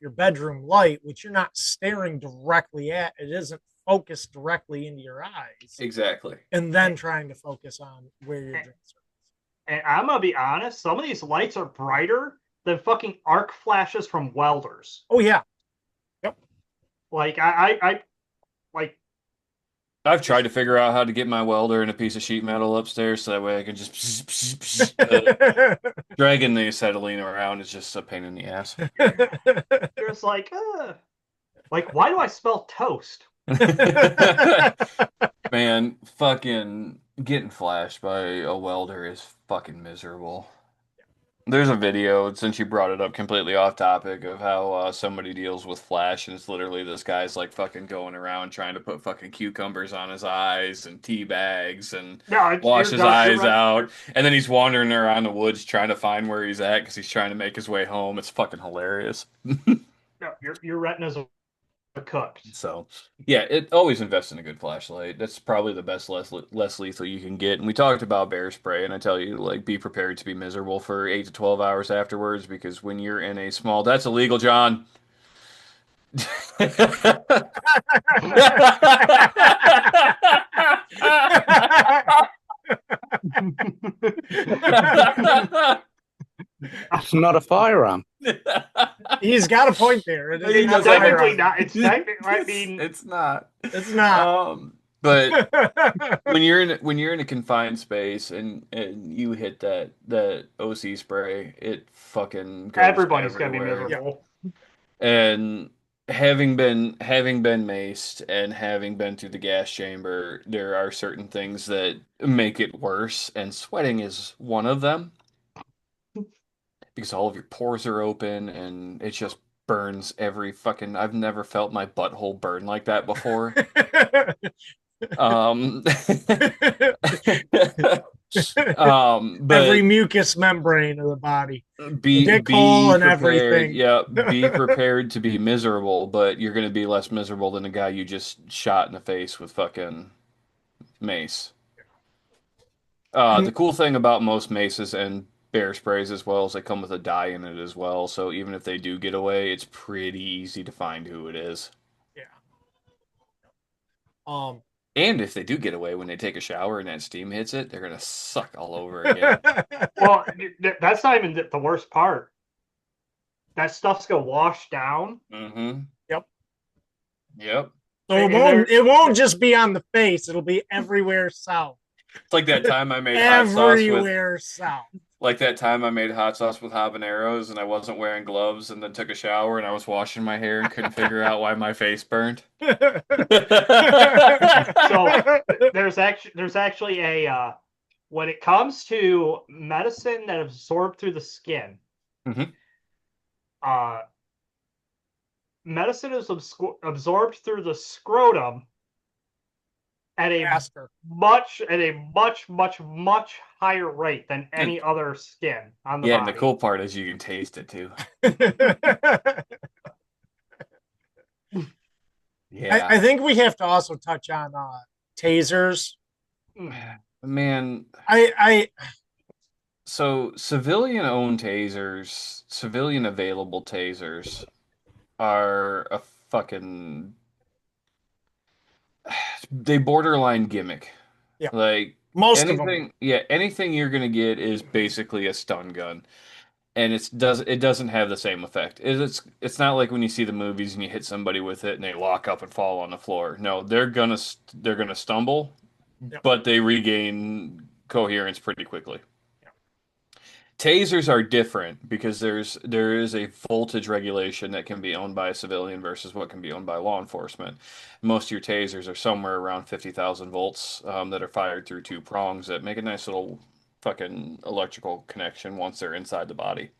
your bedroom light, which you're not staring directly at. It isn't focused directly into your eyes, Exactly. and then trying to focus on where your drinks are. And I'm gonna be honest, some of these lights are brighter than fucking arc flashes from welders. Oh yeah, Like I like I've tried to figure out how to get my welder and a piece of sheet metal upstairs so that way I can just dragging the acetylene around is just a pain in the ass. there's like why do I smell toast? Man, fucking getting flashed by a welder is fucking miserable. There's a video, since you brought it up completely off topic, of how somebody deals with flash, and it's literally this guy's like fucking going around trying to put fucking cucumbers on his eyes and tea bags and No, wash his you're eyes right. out. And then he's wandering around the woods trying to find where he's at because he's trying to make his way home. It's fucking hilarious. No, your retinas are cooked. So, yeah, it always invest in a good flashlight. That's probably the best less lethal you can get. And we talked about bear spray, and I tell you, like, be prepared to be miserable for 8 to 12 hours afterwards because when you're in a small, that's illegal, John. It's not a firearm. He's got a point there. It He is does not have a Technically firearm. not. It's technically. I mean, It's not. It's not. But when you're in a confined space and you hit that OC spray, it fucking goes everybody's gonna be everywhere. miserable. And having been maced and having been through the gas chamber, there are certain things that make it worse, and sweating is one of them because all of your pores are open and it just burns every fucking. I've never felt my butthole burn like that before. Um, but Every mucous membrane of the body. be dick be hole and prepared. everything. Yeah, be prepared to be miserable, but you're going to be less miserable than the guy you just shot in the face with fucking mace. The cool thing about most maces and bear sprays as well is they come with a dye in it as well. So even if they do get away, it's pretty easy to find who it is. Yeah. Um. And if they do get away when they take a shower and that steam hits it, they're gonna suck all over again. Well, that's not even the worst part. That stuff's gonna wash down. Mm-hmm. Yep. Yep. So And it won't just be on the face. It'll be everywhere south. It's like that time I made hot sauce with Everywhere south. like that time I made hot sauce with habaneros and I wasn't wearing gloves and then took a shower and I was washing my hair and couldn't figure out why my face burned. So there's actually a when it comes to medicine that absorbed through the skin, Mhm. medicine is absorbed through the scrotum at a Faster. much higher rate than any other skin on the Yeah, and body. the cool part is you can taste it too. Yeah. I think we have to also touch on tasers. Man, I so civilian-owned tasers, civilian-available tasers are a fucking they borderline gimmick. Yeah. Like most of them. anything you're gonna get is basically a stun gun. And it doesn't have the same effect. It's not like when you see the movies and you hit somebody with it and they lock up and fall on the floor. No, they're gonna stumble, Yep. but they regain coherence pretty quickly. Tasers are different because there is a voltage regulation that can be owned by a civilian versus what can be owned by law enforcement. Most of your tasers are somewhere around 50,000 volts that are fired through two prongs that make a nice little fucking electrical connection once they're inside the body.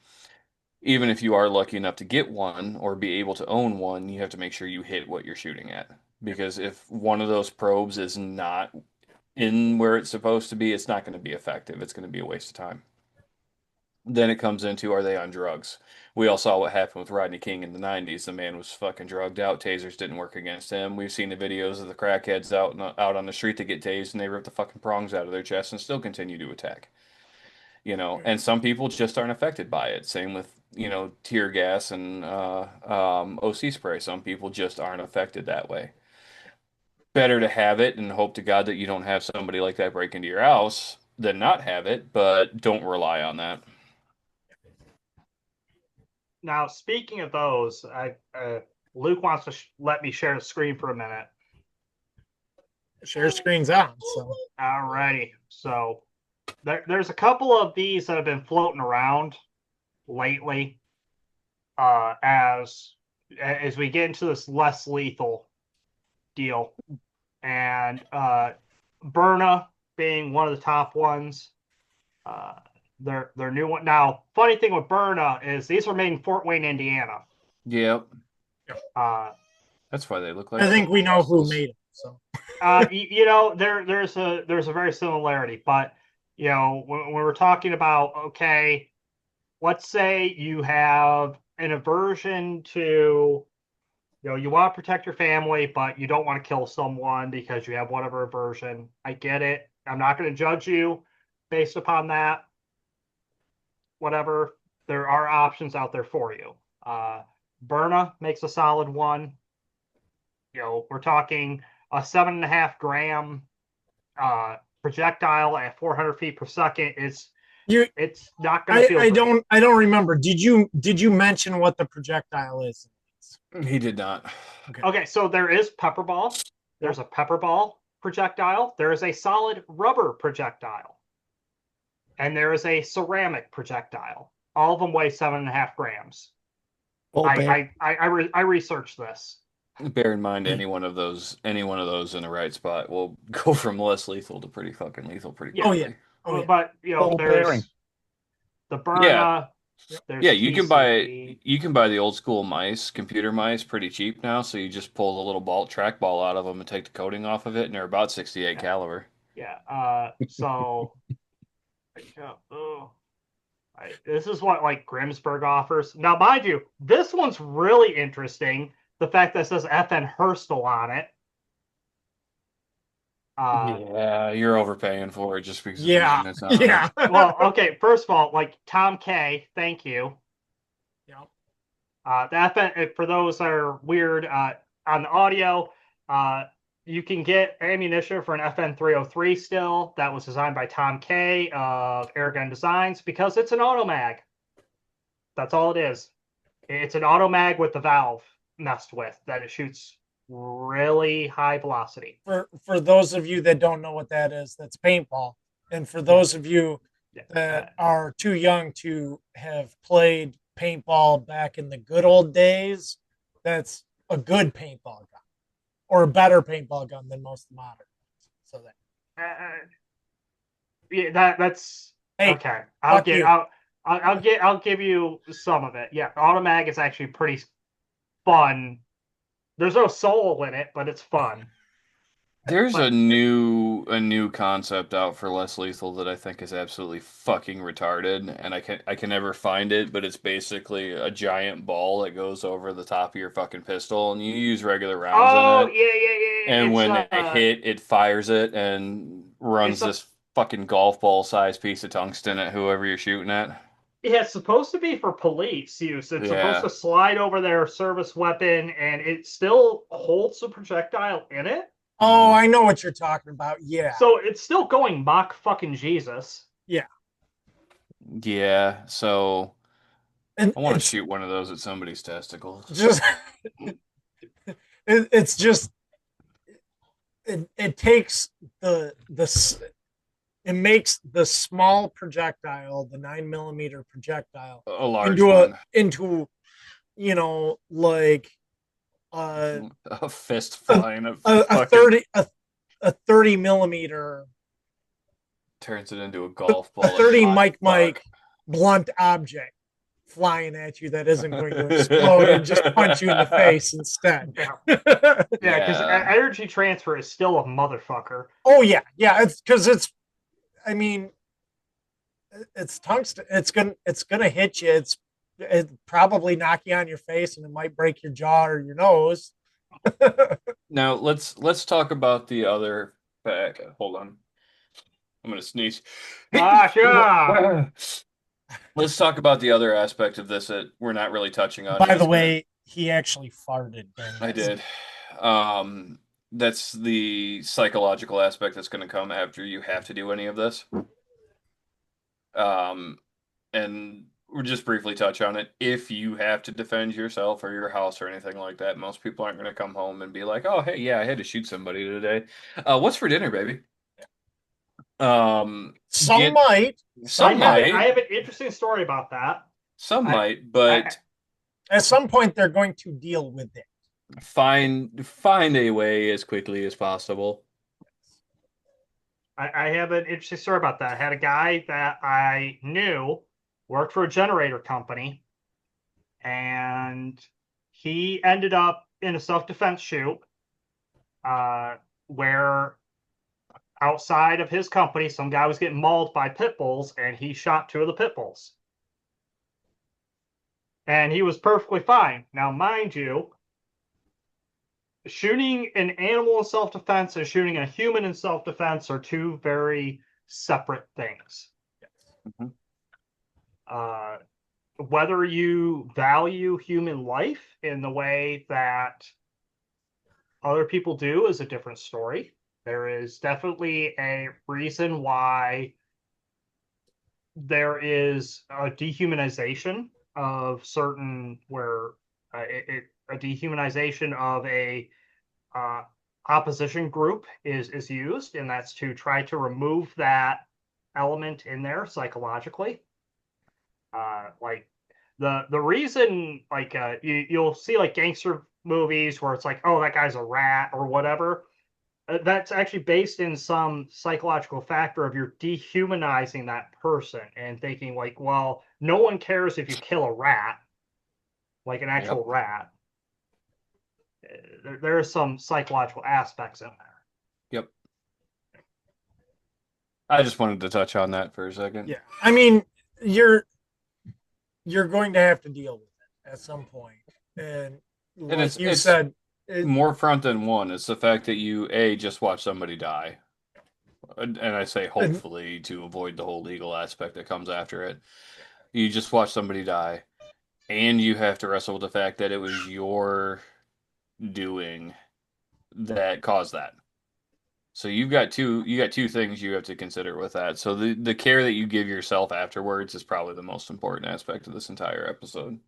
Even if you are lucky enough to get one or be able to own one, you have to make sure you hit what you're shooting at. Because if one of those probes is not in where it's supposed to be, it's not going to be effective. It's going to be a waste of time. Then it comes into, are they on drugs? We all saw what happened with Rodney King in the 90s. The man was fucking drugged out. Tasers didn't work against him. We've seen the videos of the crackheads out on the street that get tased and they rip the fucking prongs out of their chest and still continue to attack. And some people just aren't affected by it. Same with, tear gas and OC spray. Some people just aren't affected that way. Better to have it and hope to God that you don't have somebody like that break into your house than not have it, but don't rely on that. Now, speaking of those, Luke wants to let me share the screen for a minute. Share screen's on. So Alrighty. So there's a couple of these that have been floating around lately as we get into this less lethal deal. And Byrna being one of the top ones. Their new one. Now, funny thing with Byrna is these were made in Fort Wayne, Indiana. Yep. Uh, That's why they look like I think we know who made it. So there's a very similarity, but when we're talking about, okay, let's say you have an aversion to, you want to protect your family, but you don't want to kill someone because you have whatever aversion. I get it. I'm not going to judge you based upon that. Whatever, there are options out there for you. Byrna makes a solid one. We're talking a 7.5 gram projectile at 400 feet per second. It's not going to feel. I don't remember. Did you mention what the projectile is? He did not. Okay, so there is pepper ball. There's a pepper ball projectile. There is a solid rubber projectile. And there is a ceramic projectile. All of them weigh 7.5 grams. I researched this. Bear in mind, any one of those in the right spot will go from less lethal to pretty fucking lethal pretty quickly. Oh, yeah. But there's the Byrna. Yeah, you can buy the old school mice, computer mice, pretty cheap now. So you just pull the little trackball out of them and take the coating off of it, and they're about 68 caliber. Yeah. So. This is what Grimsburg offers. Now, mind you, this one's really interesting. The fact that it says FN Herstal on it. Yeah, you're overpaying for it just because. Yeah. Yeah. Well, okay. First of all, Tom K, thank you. Yeah. The FN, for those that are weird on the audio, you can get ammunition for an FN 303 still. That was designed by Tom K of Airgun Designs because it's an automag. That's all it is. It's an automag with the valve messed with that it shoots really high velocity. For those of you that don't know what that is, that's paintball. And for those of you that are too young to have played paintball back in the good old days, that's a good paintball gun. Or a better paintball gun than most modern ones. So that's hey, okay. I'll give you some of it. Yeah, automag is actually pretty fun. There's no soul in it, but it's fun. There's a new concept out for less lethal that I think is absolutely fucking retarded, and I can never find it, but it's basically a giant ball that goes over the top of your fucking pistol, and you use regular rounds in it. Yeah. And when they hit, it fires it and runs this fucking golf ball sized piece of tungsten at whoever you're shooting at. Yeah, it's supposed to be for police use. It's supposed to slide over their service weapon, and it still holds the projectile in it. Oh, I know what you're talking about. Yeah. So it's still going Mach fucking Jesus. Yeah. Yeah. So and I want to shoot one of those at somebody's testicles. It's just it takes it makes the small projectile, the 9mm projectile, a large one. into a fist flying a 30mm turns it into a golf ball. A 30 Mike blunt object. flying at you that isn't going to explode and just punch you in the face instead. Yeah, because Yeah. energy transfer is still a motherfucker. Oh yeah, it's because it's. I mean, it's tungsten. It's gonna hit you. It probably knock you on your face, and it might break your jaw or your nose. Now let's talk about the other fact. Hold on. I'm gonna sneeze. Sure. Let's talk about the other aspect of this that we're not really touching on. By the way, he actually farted. I did. That's the psychological aspect that's going to come after you have to do any of this. And we'll just briefly touch on it. If you have to defend yourself or your house or anything like that, most people aren't going to come home and be like, "Oh, hey, yeah, I had to shoot somebody today. What's for dinner, baby?" Some Get- might. Some might. I have an interesting story about that. Some might, but At some point, they're going to deal with it. find a way as quickly as possible. I have an interesting story about that. I had a guy that I knew worked for a generator company, and he ended up in a self-defense shoot where outside of his company, some guy was getting mauled by pit bulls, and he shot 2 of the pit bulls. And he was perfectly fine. Now, mind you, shooting an animal in self-defense and shooting a human in self-defense are 2 very separate things. Mhm. Whether you value human life in the way that other people do is a different story. There is definitely a reason why there is a dehumanization of certain a dehumanization of a opposition group is used, and that's to try to remove that element in there psychologically. Like the reason, like you'll see like gangster movies where it's like, oh, that guy's a rat or whatever. That's actually based in some psychological factor of you're dehumanizing that person and thinking like, well, no one cares if you kill a rat, like an actual rat. There are some psychological aspects in there. Yep. I just wanted to touch on that for a second. Yeah, I mean, you're going to have to deal with it at some point, and like it's said, more front than one. It's the fact that you just watch somebody die, and I say hopefully to avoid the whole legal aspect that comes after it. You just watch somebody die, and you have to wrestle with the fact that it was your doing that caused that. So you got two things you have to consider with that. So the care that you give yourself afterwards is probably the most important aspect of this entire episode.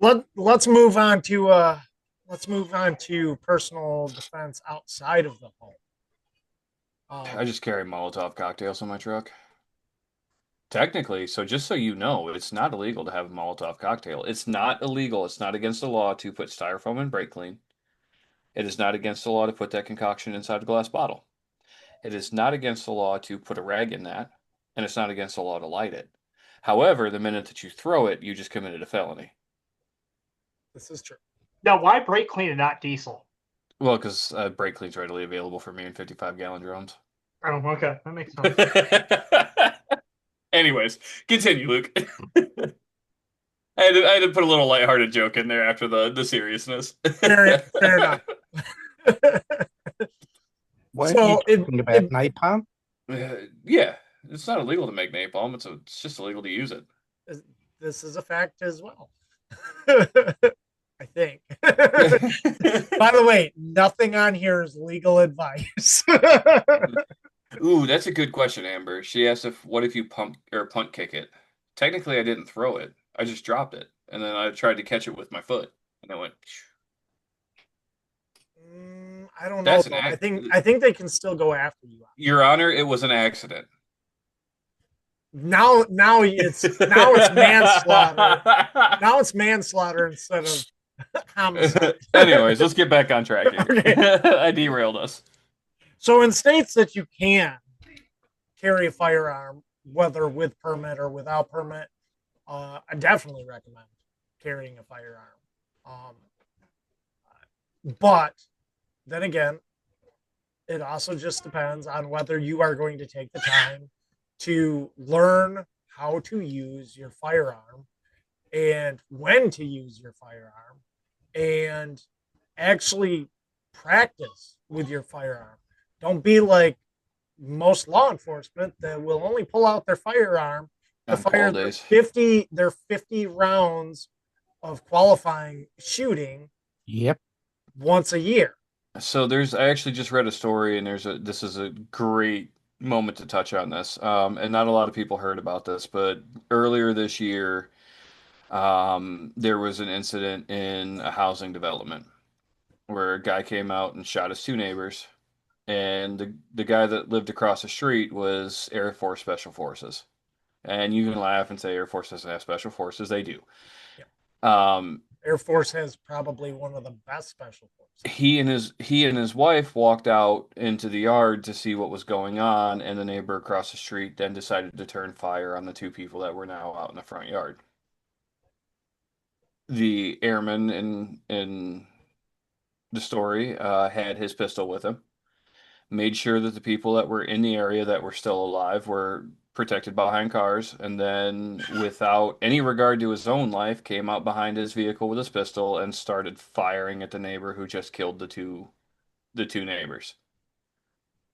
Let's move on to personal defense outside of the home. I just carry Molotov cocktails in my truck. Technically, so just so you know, it's not illegal to have a Molotov cocktail. It's not illegal. It's not against the law to put styrofoam in brake clean. It is not against the law to put that concoction inside a glass bottle. It is not against the law to put a rag in that, and it's not against the law to light it. However, the minute that you throw it, you just committed a felony. This is true. Now, why brake clean and not diesel? Well, because brake clean's readily available for me in 55-gallon drums. Oh, okay, that makes sense. Anyways, continue, Luke. I had to put a little lighthearted joke in there after the seriousness. Fair enough. Weren't So you talking about napalm? Yeah, it's not illegal to make napalm. It's just illegal to use it. This is a fact as well. I think. By the way, nothing on here is legal advice. Ooh, that's a good question, Amber. She asked what if you punt kick it? Technically, I didn't throw it. I just dropped it, and then I tried to catch it with my foot, and it went. I don't know. That's I think they can still go after you. Your Honor, it was an accident. Now it's manslaughter. Now it's manslaughter instead of homicide. Anyways, let's get back on track here. Okay. I derailed us. So in states that you can carry a firearm, whether with permit or without permit, I definitely recommend carrying a firearm. But then again, it also just depends on whether you are going to take the time to learn how to use your firearm and when to use your firearm and actually practice with your firearm. Don't be like most law enforcement that will only pull out their firearm to On fire call days. their 50 rounds of qualifying shooting Yep. once a year. So I actually just read a story, and this is a great moment to touch on this. And not a lot of people heard about this, but earlier this year, there was an incident in a housing development where a guy came out and shot his two neighbors, and the guy that lived across the street was Air Force Special Forces. And you can laugh and say Air Force doesn't have special forces. They do. Air Force has probably one of the best special forces. He and his wife walked out into the yard to see what was going on, and the neighbor across the street then decided to turn fire on the two people that were now out in the front yard. The airman in the story had his pistol with him, made sure that the people that were in the area that were still alive were protected behind cars, and then, without any regard to his own life, came out behind his vehicle with his pistol and started firing at the neighbor who just killed the two neighbors.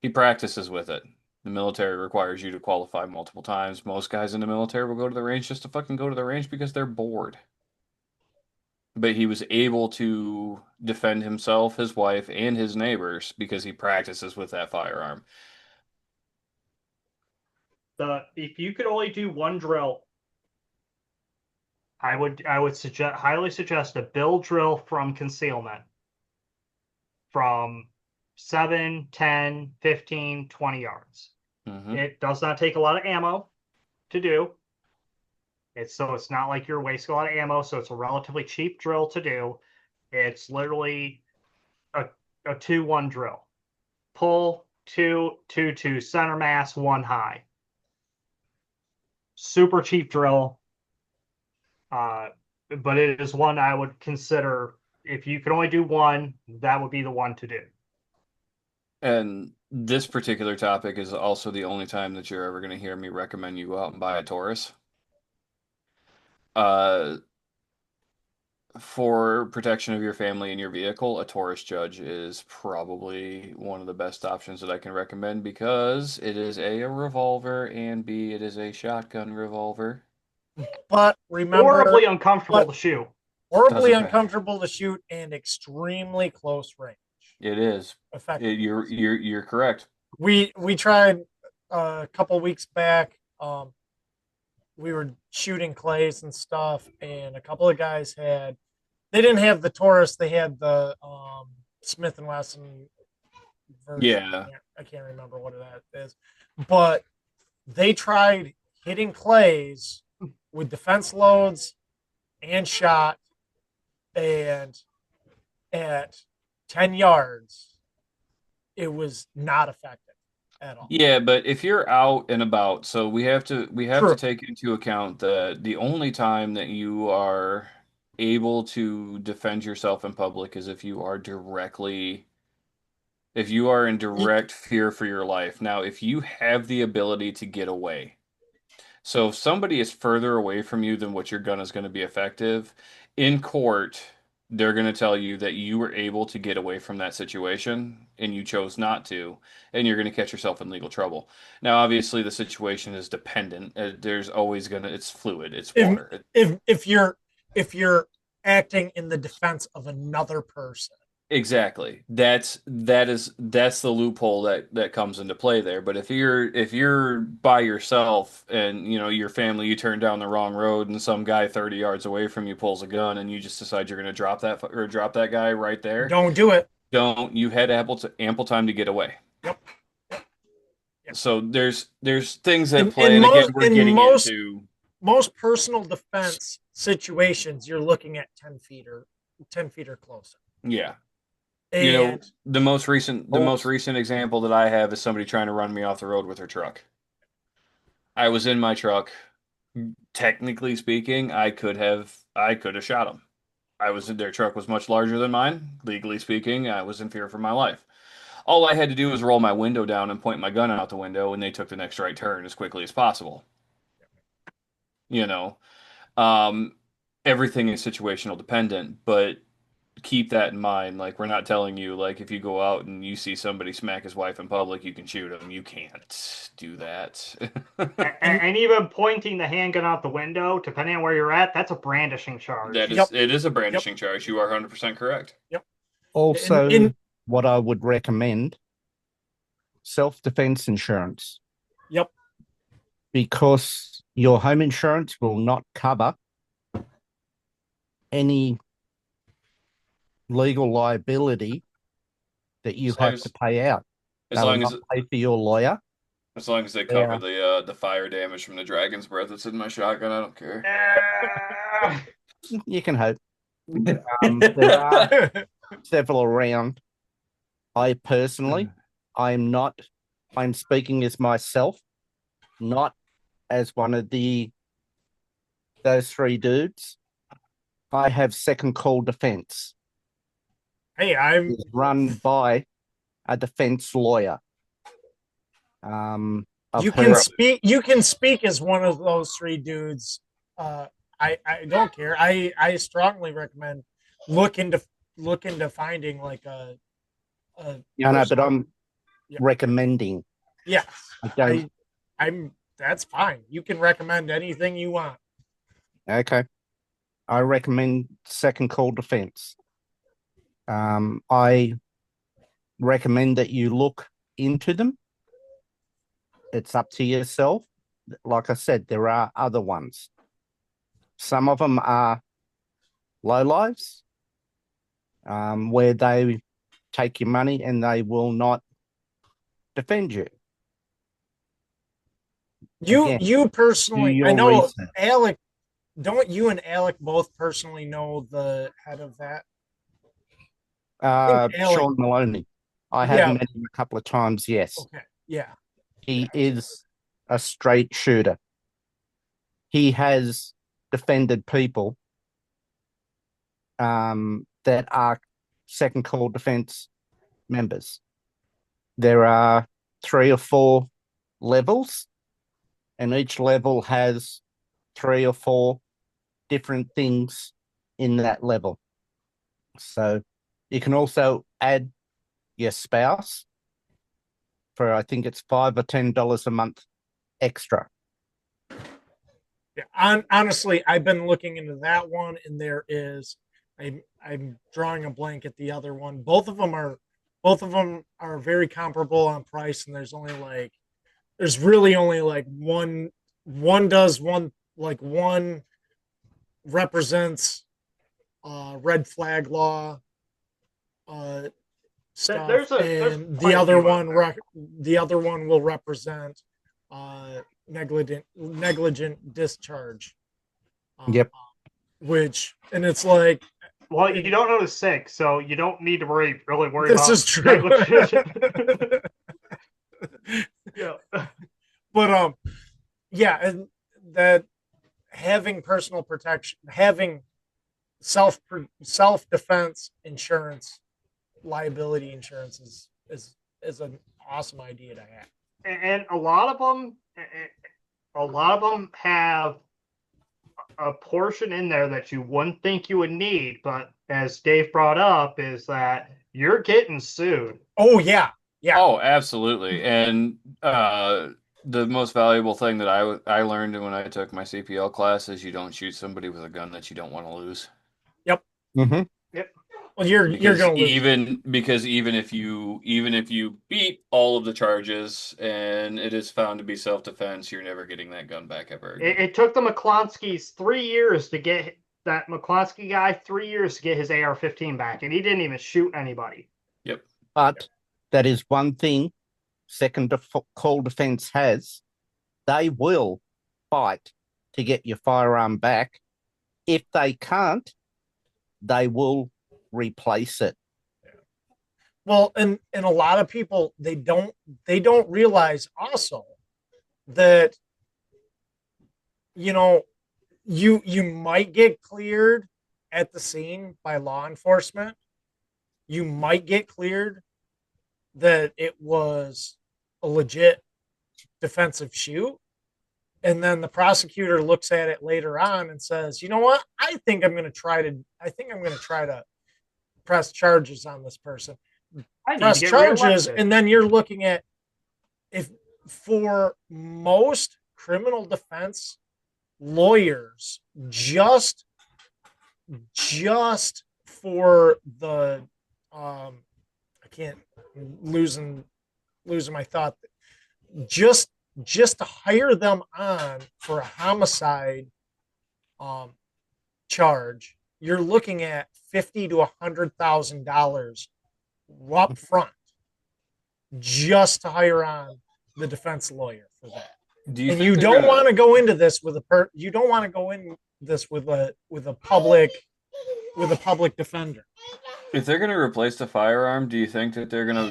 He practices with it. The military requires you to qualify multiple times. Most guys in the military will go to the range just to fucking go to the range because they're bored. But he was able to defend himself, his wife, and his neighbors because he practices with that firearm. If you could only do one drill, I would highly suggest a build drill from concealment from 7, 10, 15, 20 yards. Mhm. It does not take a lot of ammo to do. It's not like you're wasting a lot of ammo, so it's a relatively cheap drill to do. It's literally a 2-1 drill. Pull, 2, 2, 2, center mass, 1 high. Super cheap drill. But it is one I would consider, if you could only do one, that would be the one to do. And this particular topic is also the only time that you're ever going to hear me recommend you go out and buy a Taurus. For protection of your family and your vehicle, a Taurus Judge is probably one of the best options that I can recommend because it is A, a revolver, and B, it is a shotgun revolver. But remember, Horribly uncomfortable to shoot. horribly Doesn't matter. uncomfortable to shoot and extremely close range. It is. Effective. You're correct. We tried a couple weeks back. We were shooting clays and stuff, and a couple of guys they didn't have the Taurus, they had the Smith and Wesson version. Yeah. I can't remember what that is, but they tried hitting clays with defense loads and shot, and at 10 yards, it was not effective at all. Yeah, but if you're out and about, so we have to True. take into account that the only time that you are able to defend yourself in public is if you are in direct fear for your life. Now, if you have the ability to get away, so if somebody is further away from you than what your gun is going to be effective, in court, they're going to tell you that you were able to get away from that situation and you chose not to, and you're going to catch yourself in legal trouble. Now, obviously, the situation is dependent. There's always it's fluid. It's water. If you're acting in the defense of another person. Exactly. That's the loophole that comes into play there. But if you're by yourself and your family, you turn down the wrong road and some guy 30 yards away from you pulls a gun and you just decide you're going to drop that guy right there. Don't do it. You had ample time to get away. Yep. So there's things that play, and again, we're getting into most personal defense situations. You're looking at 10 feet or closer. Yeah. And the most recent example that I have is somebody trying to run me off the road with her truck. I was in my truck. Technically speaking, I could have shot him. Their truck was much larger than mine. Legally speaking, I was in fear for my life. All I had to do was roll my window down and point my gun out the window, and they took the next right turn as quickly as possible. You know, um, everything is situational dependent, but keep that in mind. Like, we're not telling you, like, if you go out and you see somebody smack his wife in public, you can shoot him. You can't do that. And even pointing the handgun out the window, depending on where you're at, that's a brandishing charge. It is a brandishing charge. You are 100% correct. Also, in- what I would recommend, self-defense insurance. Yep. Because your home insurance will not cover any legal liability that you As long have as- to pay out. As They will long as not pay for your lawyer. as long as they cover the fire damage from the dragon's breath that's in my shotgun, I don't care. You can hope. There are several around. I personally, I'm speaking as myself, not as one of those three dudes. I have second call defense. Hey, I'm It's run by a defense lawyer. I've you heard- can speak as one of those three dudes. I don't care. I strongly recommend look into finding like a Yeah, no, but personal- I'm Yeah. recommending. yes. I don't. I'm that's fine. You can recommend anything you want. Okay. I recommend second call defense. I recommend that you look into them. It's up to yourself. Like I said, there are other ones. Some of them are low lives, where they take your money and they will not defend you. Again, You Do personally, your I know research. Alec. Don't you and Alec both personally know the head of that? Alec- Sean Maloney. I have Yeah. met him a couple of times. Yes, Okay. Yeah. he is a straight shooter. He has defended people that are second call defense members. There are 3 or 4 levels, and each level has 3 or 4 different things in that level. So you can also add your spouse for, I think it's $5 or $10 a month extra. Yeah, honestly, I've been looking into that one, and there is, I'm drawing a blank at the other one. Both of them are very comparable on price, and there's really only like one does one, like one represents red flag law stuff, there's and quite the a other few out one there. the other one will represent negligent discharge. Yep. Which, and it's like, Well, you don't know the six, so you don't need to really worry this about is true. Yeah. But yeah, and that having personal protection, having self defense insurance, liability insurance is an awesome idea to have. And a lot of them have a portion in there that you wouldn't think you would need, but as Dave brought up, is that you're getting sued. Oh yeah. Yeah. Oh, absolutely. And the most valuable thing that I learned when I took my CPL class is you don't shoot somebody with a gun that you don't want to lose. Mm-hmm. Well, you're gonna lose. Even if you beat all of the charges and it is found to be self-defense, you're never getting that gun back ever again. It took the McClonskeys 3 years to get that McClonsky guy 3 years to get his AR-15 back, and he didn't even shoot anybody. But that is one thing second call defense has. They will fight to get your firearm back. If they can't, they will replace it. Well, and a lot of people they don't realize also that you know, you might get cleared at the scene by law enforcement. You might get cleared that it was a legit defensive shoot. And then the prosecutor looks at it later on and says, "You know what? I think I'm going to try to press charges on this person." I need to Press get charges, reelected. and then you're looking at, if for most criminal defense lawyers, just for the I can't losing my thought, just to hire them on for a homicide um charge, you're looking at $50,000 to $100,000 up front just to hire on the defense lawyer for that. Do you And think you they're don't gonna- want to go into this with you don't want to go in this with a public defender. If they're gonna replace the firearm, do you think that they're gonna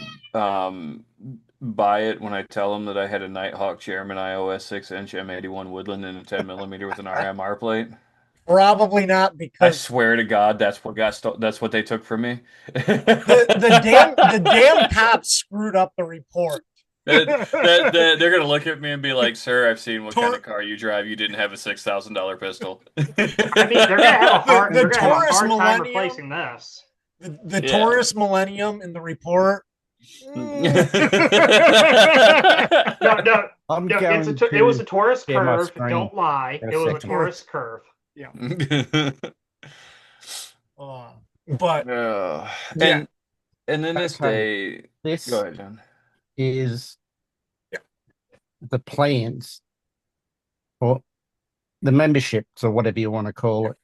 buy it when I tell them that I had a Nighthawk Chairman iOS 6-inch M81 Woodland and a 10mm with an RMR plate? Probably not, I because swear to God, that's what that's what they took from me. the damn cops screwed up the report. They're gonna look at me and be like, "Sir, I've seen what kind of car you drive. You didn't have a $6,000 pistol." I mean, they're gonna have a hard, The they're gonna have a Taurus hard time Millennium- replacing this. The Yeah. Taurus Millennium in the report. No, I'm no, going it was a Taurus share my curve. screen Don't lie. for a It was a second. Taurus curve. But Yeah. Yeah. And then this Okay. day, This go ahead, John. is Yeah. the plans or the memberships or whatever you want to call it,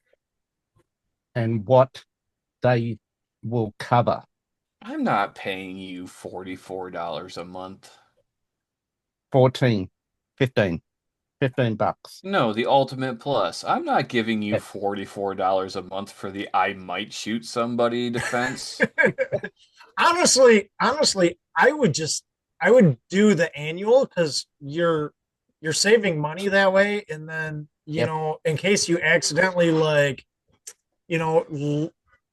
and what they will cover. I'm not paying you $44 a month. 14, 15 bucks. No, the Ultimate Plus. I'm not giving you Yeah. $44 a month for the I might shoot somebody defense. honestly, I would do the annual, because you're saving money that way, and then Yep. in case you accidentally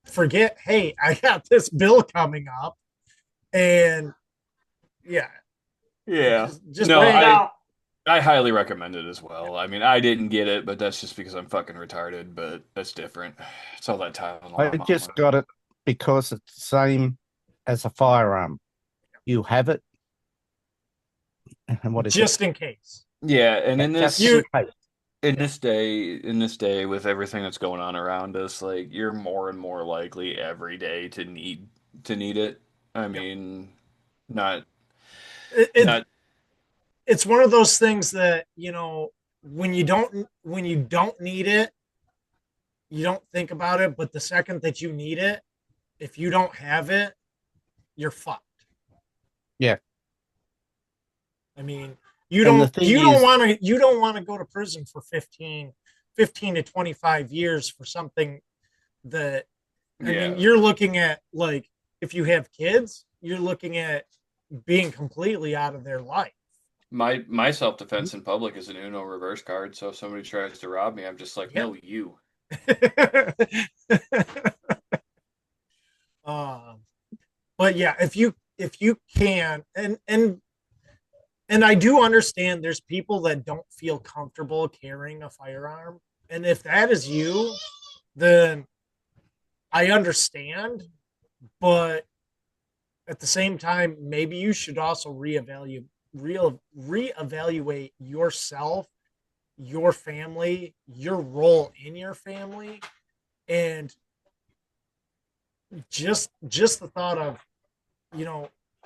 forget, hey, I got this bill coming up, and yeah, Yeah. just No, wait. Now, I highly recommend it as well. I mean, I didn't get it, but that's just because I'm fucking retarded, but that's different. It's all that time. I just got it because it's the same as a firearm. You have it. And what is just in case. Yeah, and in Just this You- in case. in this day with everything that's going on around us, like you're more and more likely every day to need it. I mean, not not It's one of those things that when you don't need it, you don't think about it, but the second that you need it, if you don't have it, you're fucked. Yeah. I mean, you And the don't thing you don't is- want to go to prison for 15 to 25 years for something that I yeah. mean, you're looking at, like, if you have kids, you're looking at being completely out of their life. My self-defense in public is an Uno reverse card, so if somebody tries to rob me, I'm just like, no, you. But yeah, if you can, and I do understand there's people that don't feel comfortable carrying a firearm, and if that is you, then I understand, but at the same time, maybe you should also reevaluate yourself, your family, your role in your family, and just the thought of,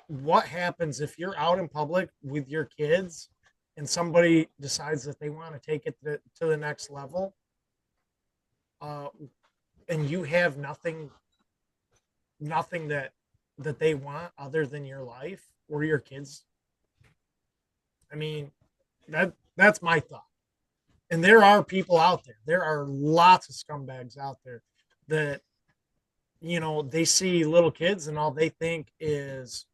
what happens if you're out in public with your kids and somebody decides that they want to take it to the next level, and you have nothing that they want other than your life or your kids. I mean, that's my thought. And there are people out there. There are lots of scumbags out there that, they see little kids and all they think is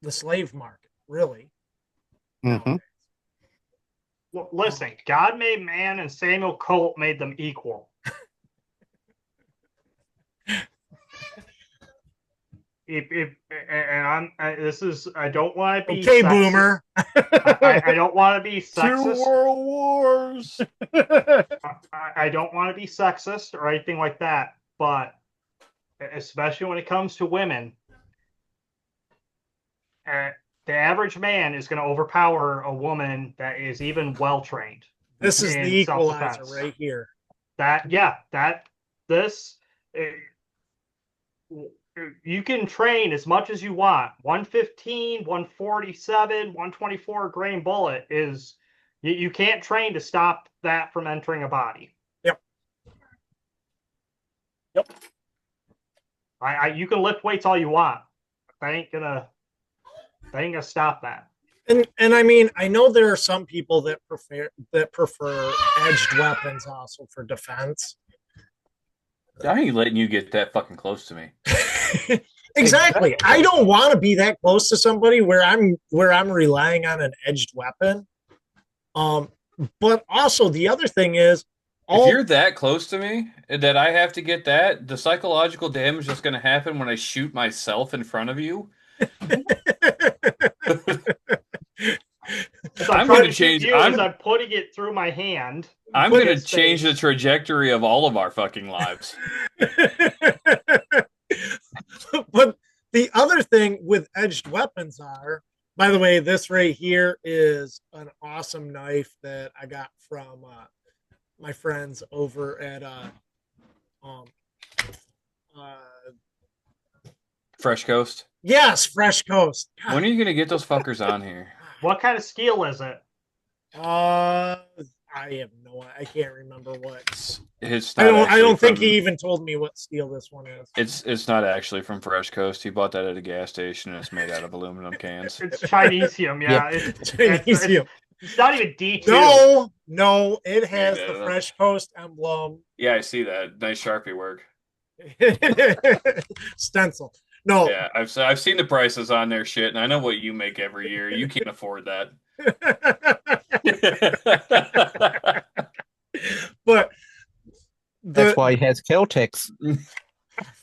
the slave market, really. Mhm. Listen, God made man and Samuel Colt made them equal. I don't want to be Okay, sexist. boomer. I don't want to be 2 sexist. world wars. I don't want to be sexist or anything like that, but especially when it comes to women, the average man is going to overpower a woman that is even well trained. This is the in equalizer self-defense. right here. You can train as much as you want. 115, 147, 124 grain bullet is you can't train to stop that from entering a body. Yep. You can lift weights all you want. That ain't gonna stop that. And I mean, I know there are some people that prefer edged weapons also for defense. I ain't letting you get that fucking close to me. Exactly. I don't want to be that close to somebody where I'm relying on an edged weapon. But also the other thing is, If you're that close to me that I have to get that, the psychological damage that's going to happen when I shoot myself in front of you. I'm going to change. I'm putting it through my hand. I'm going to change the trajectory of all of our fucking lives. But the other thing with edged weapons are, by the way, this right here is an awesome knife that I got from my friends over at Fresh Coast. Yes, Fresh Coast. God. When are you going to get those fuckers on here? What kind of steel is it? I have no. I can't remember what. I don't think he even told me what steel this one is. It's not actually from Fresh Coast. He bought that at a gas station, and it's made out of aluminum cans. It's Chinesium, yeah. Chinesium. It's not even D2. No, it has the Fresh Coast emblem. Yeah, I see that. Nice Sharpie work. Stencil. No. Yeah, I've seen the prices on their shit, and I know what you make every year. You can't afford that. But that's why he has Celtics.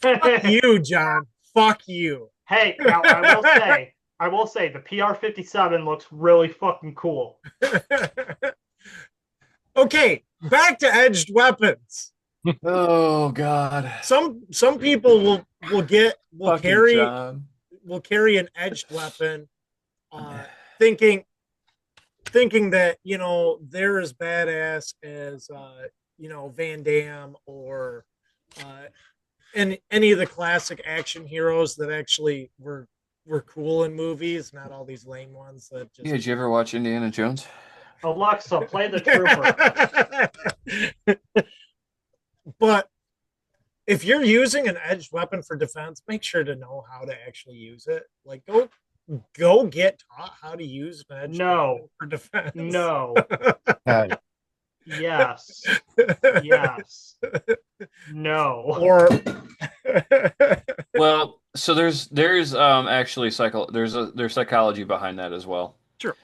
Fuck you, John. Fuck you. Hey, now I will say the PR-57 looks really fucking cool. Okay, back to edged weapons. Oh God. Some people will carry an edged weapon, thinking that they're as badass as Van Damme or any of the classic action heroes that actually were cool in movies, not all these lame ones that just. Yeah, did you ever watch Indiana Jones? Alexa, play the Trooper. But if you're using an edged weapon for defense, make sure to know how to actually use it. Like go get taught how to use an edged weapon for defense. No. Yes. Yes. No. Or well, so there's actually there's psychology behind that as well. Sure.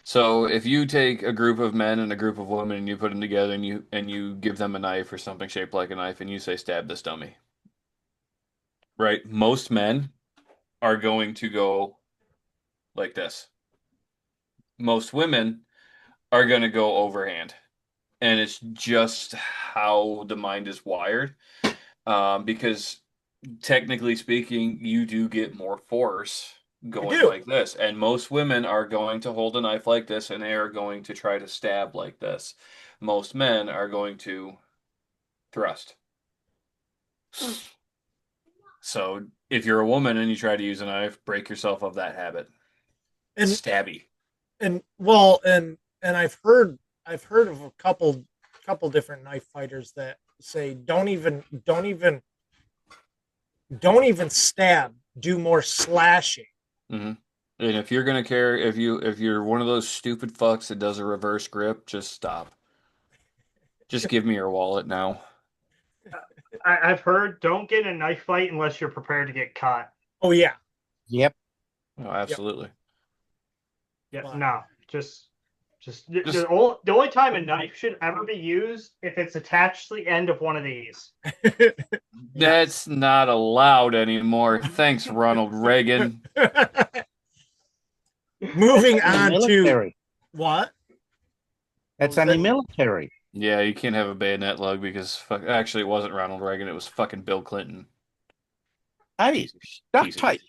So if you take a group of men and a group of women and you put them together and you give them a knife or something shaped like a knife and you say stab this dummy. Right? Most men are going to go like this. Most women are going to go overhand. And it's just how the mind is wired. Because technically speaking, you do get more force going like this. And most women are going to hold a knife like this and they are going to try to stab like this. Most men are going to thrust. So if you're a woman and you try to use a knife, break yourself of that habit. And stabby. And I've heard of a couple different knife fighters that say don't even stab, do more slashing. Mm-hmm. And if you're gonna care, if you're one of those stupid fucks that does a reverse grip, just stop. Just give me your wallet now. I've heard don't get in a knife fight unless you're prepared to get cut. Oh yeah. Yep. Oh, absolutely. Yep. No, just Just, Just- the only time a knife should ever be used if it's attached to the end of one of these. That's not allowed anymore. Thanks, Ronald Reagan. Moving Only on to military. what? It's was only that? military. Yeah, you can't have a bayonet lug because actually it wasn't Ronald Reagan. It was fucking Bill Clinton. Hey, duct tape.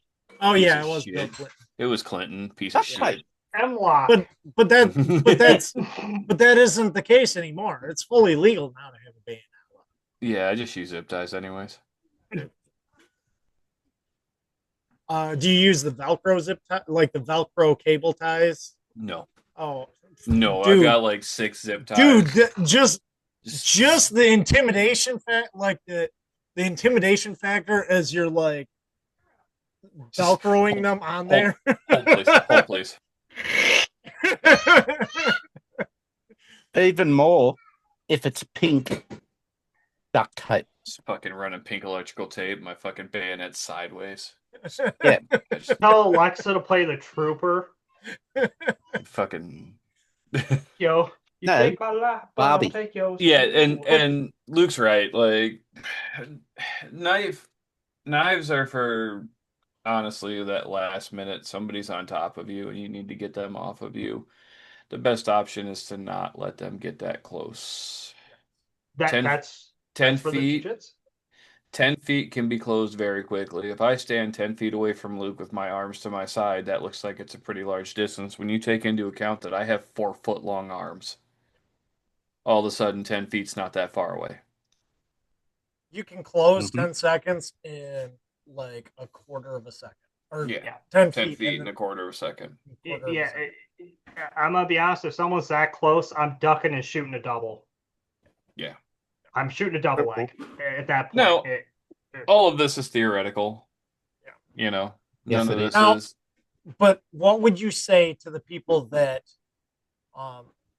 Oh Piece yeah, of it was shit. Bill Clinton. It was Clinton. Piece of Duct tape. shit. Hemlock. But that isn't the case anymore. It's fully legal now to have a bayonet. Yeah, I just use zip ties anyways. Do you use the Velcro zip tie, like the Velcro cable ties? No. Oh No, dude, I've got like 6 zip ties. dude, just the intimidation like the intimidation factor as you're like Just Velcroing them on there. Hold please. Hold please. Even more if it's pink duct tape. Just fucking running pink electrical tape, my fucking bayonet sideways. Yeah. I just Tell Alexa to play the trooper. fucking Yo, you No, take my lap, but I'll Bobby. take yours. Yeah, and Luke's right. Like knives are for honestly that last minute somebody's on top of you and you need to get them off of you. The best option is to not let them get that close. that's 10 for the feet. jiu-jitsu. 10 feet can be closed very quickly. If I stand 10 feet away from Luke with my arms to my side, that looks like it's a pretty large distance. When you take into account that I have 4-foot long arms, all of a sudden 10 feet's not that far away. You can close Mhm. 10 seconds in like a quarter of a second. Or Yeah. 10 10 feet, feet in a quarter of a second. Yeah, I'm gonna be honest. If someone's that close, I'm ducking and shooting a double. Yeah. I'm shooting a double leg at that point. No. All of this is theoretical. Yeah. You know, Yes, none of it this Now- is. But what would you say to the people that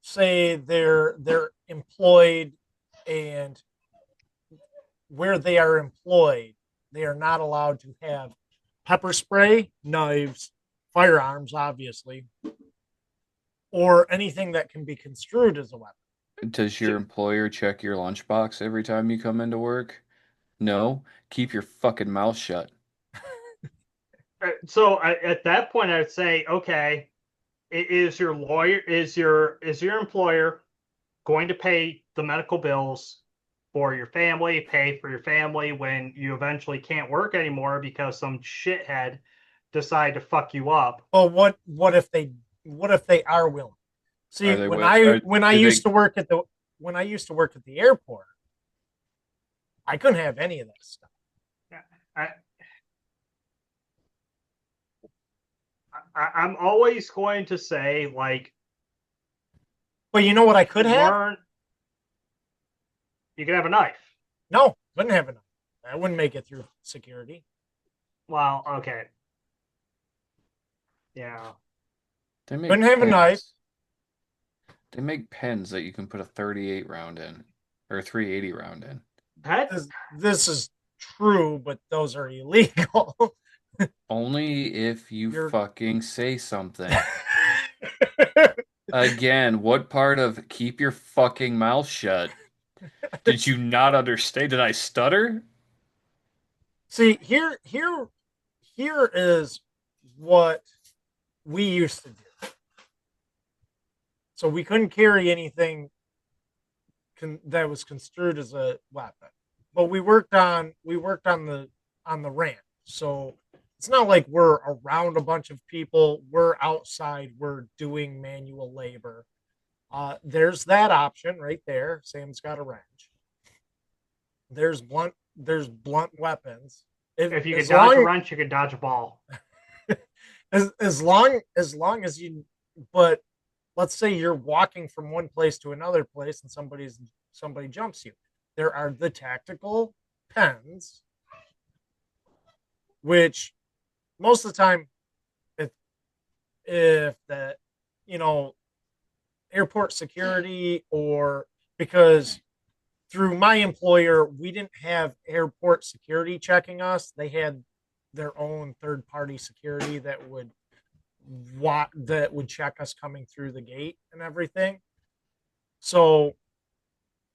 say they're employed and where they are employed, they are not allowed to have pepper spray, knives, firearms, obviously, or anything that can be construed as a weapon. Does your employer check your lunchbox every time you come into work? No. Keep your fucking mouth shut. So at that point, I would say, okay, is your employer going to pay the medical bills for your family, pay for your family when you eventually can't work anymore because some shithead decided to fuck you up? Well, what if they are willing? See, Are they when wi- I do used they- to work at the airport, I couldn't have any of that stuff. I'm always going to say, like, But you know what I could have? learn. You could have a knife. No, couldn't have enough. I wouldn't make it through security. Well, okay. Yeah. They make Couldn't have a pens. knife. They make pens that you can put a 38 round in or a 380 round in. This is true, but those are illegal. Only if you You're- fucking say something. Again, what part of keep your fucking mouth shut did you not understand? Did I stutter? See, here is what we used to do. So we couldn't carry anything that was construed as a weapon, but we worked on the ramp. So it's not like we're around a bunch of people. We're outside. We're doing manual labor. There's that option right there. Sam's got a wrench. There's blunt weapons. If you as could dodge a long- wrench, you could dodge a ball. as long as you, but let's say you're walking from one place to another place and somebody jumps you. There are the tactical pens, which most of the time, if the airport security, or because through my employer we didn't have airport security checking us, they had their own third party security that would what that would check us coming through the gate and everything. So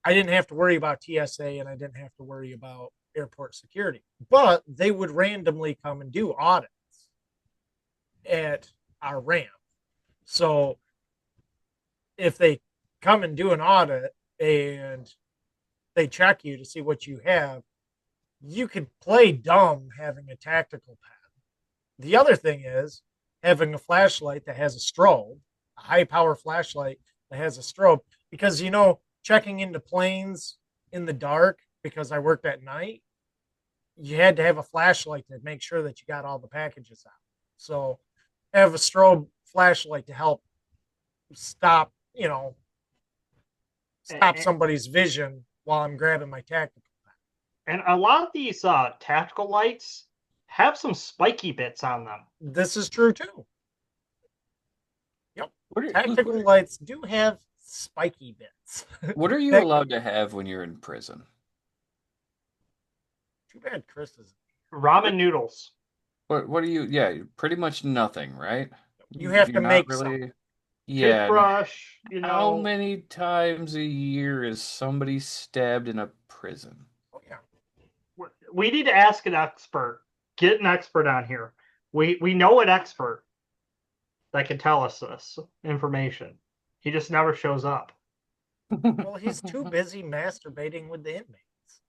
I didn't have to worry about TSA and I didn't have to worry about airport security. But they would randomly come and do audits at our ramp. So if they come and do an audit and they check you to see what you have, you could play dumb having a tactical pad. The other thing is having a flashlight that has a strobe, a high power flashlight that has a strobe, because checking into planes in the dark, because I worked at night, you had to have a flashlight to make sure that you got all the packages out. So have a strobe flashlight to help stop, stop somebody's vision while I'm grabbing my tactical. And a lot of these tactical lights have some spiky bits on them. This is true too. Yep. What are, Tactical lights do have spiky bits. what are you allowed to have when you're in prison? Too bad Chris is. Ramen noodles. What are you? Yeah, pretty much nothing, right? You have You're to not make really. some. Yeah. Toothbrush, How many times a year is somebody stabbed in a prison? Oh yeah. We need to ask an expert. Get an expert on here. We know an expert that can tell us this information. He just never shows up. Well, he's too busy masturbating with the inmates.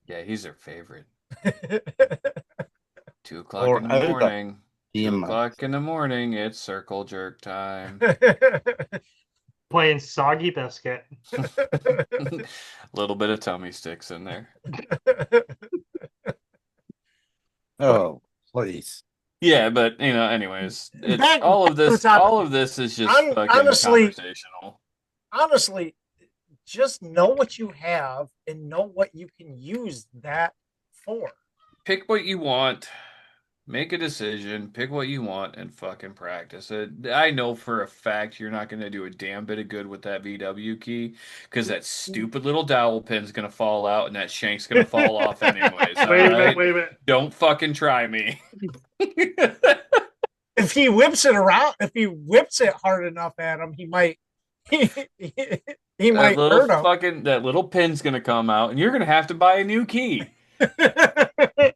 Yeah, he's their favorite. 2:00 Or in the over. morning. Yeah, 2:00 in the morning. It's circle jerk time. Playing Soggy Biscuit. A little bit of tummy sticks in there. Oh, please. Yeah, but anyways, Back all of to the this. topic. All of this is just fucking Honestly- conversational. Honestly, just know what you have and know what you can use that for. Pick what you want. Make a decision, pick what you want, and fucking practice it. I know for a fact you're not going to do a damn bit of good with that VW key because that stupid little dowel pin's going to fall out and that shank's going to fall off anyways. All Wait a right? minute. Don't fucking try me. If he whips it around, if he whips it hard enough at him, he might. He might hurt him. That little pin's going to come out, and you're going to have to buy a new key.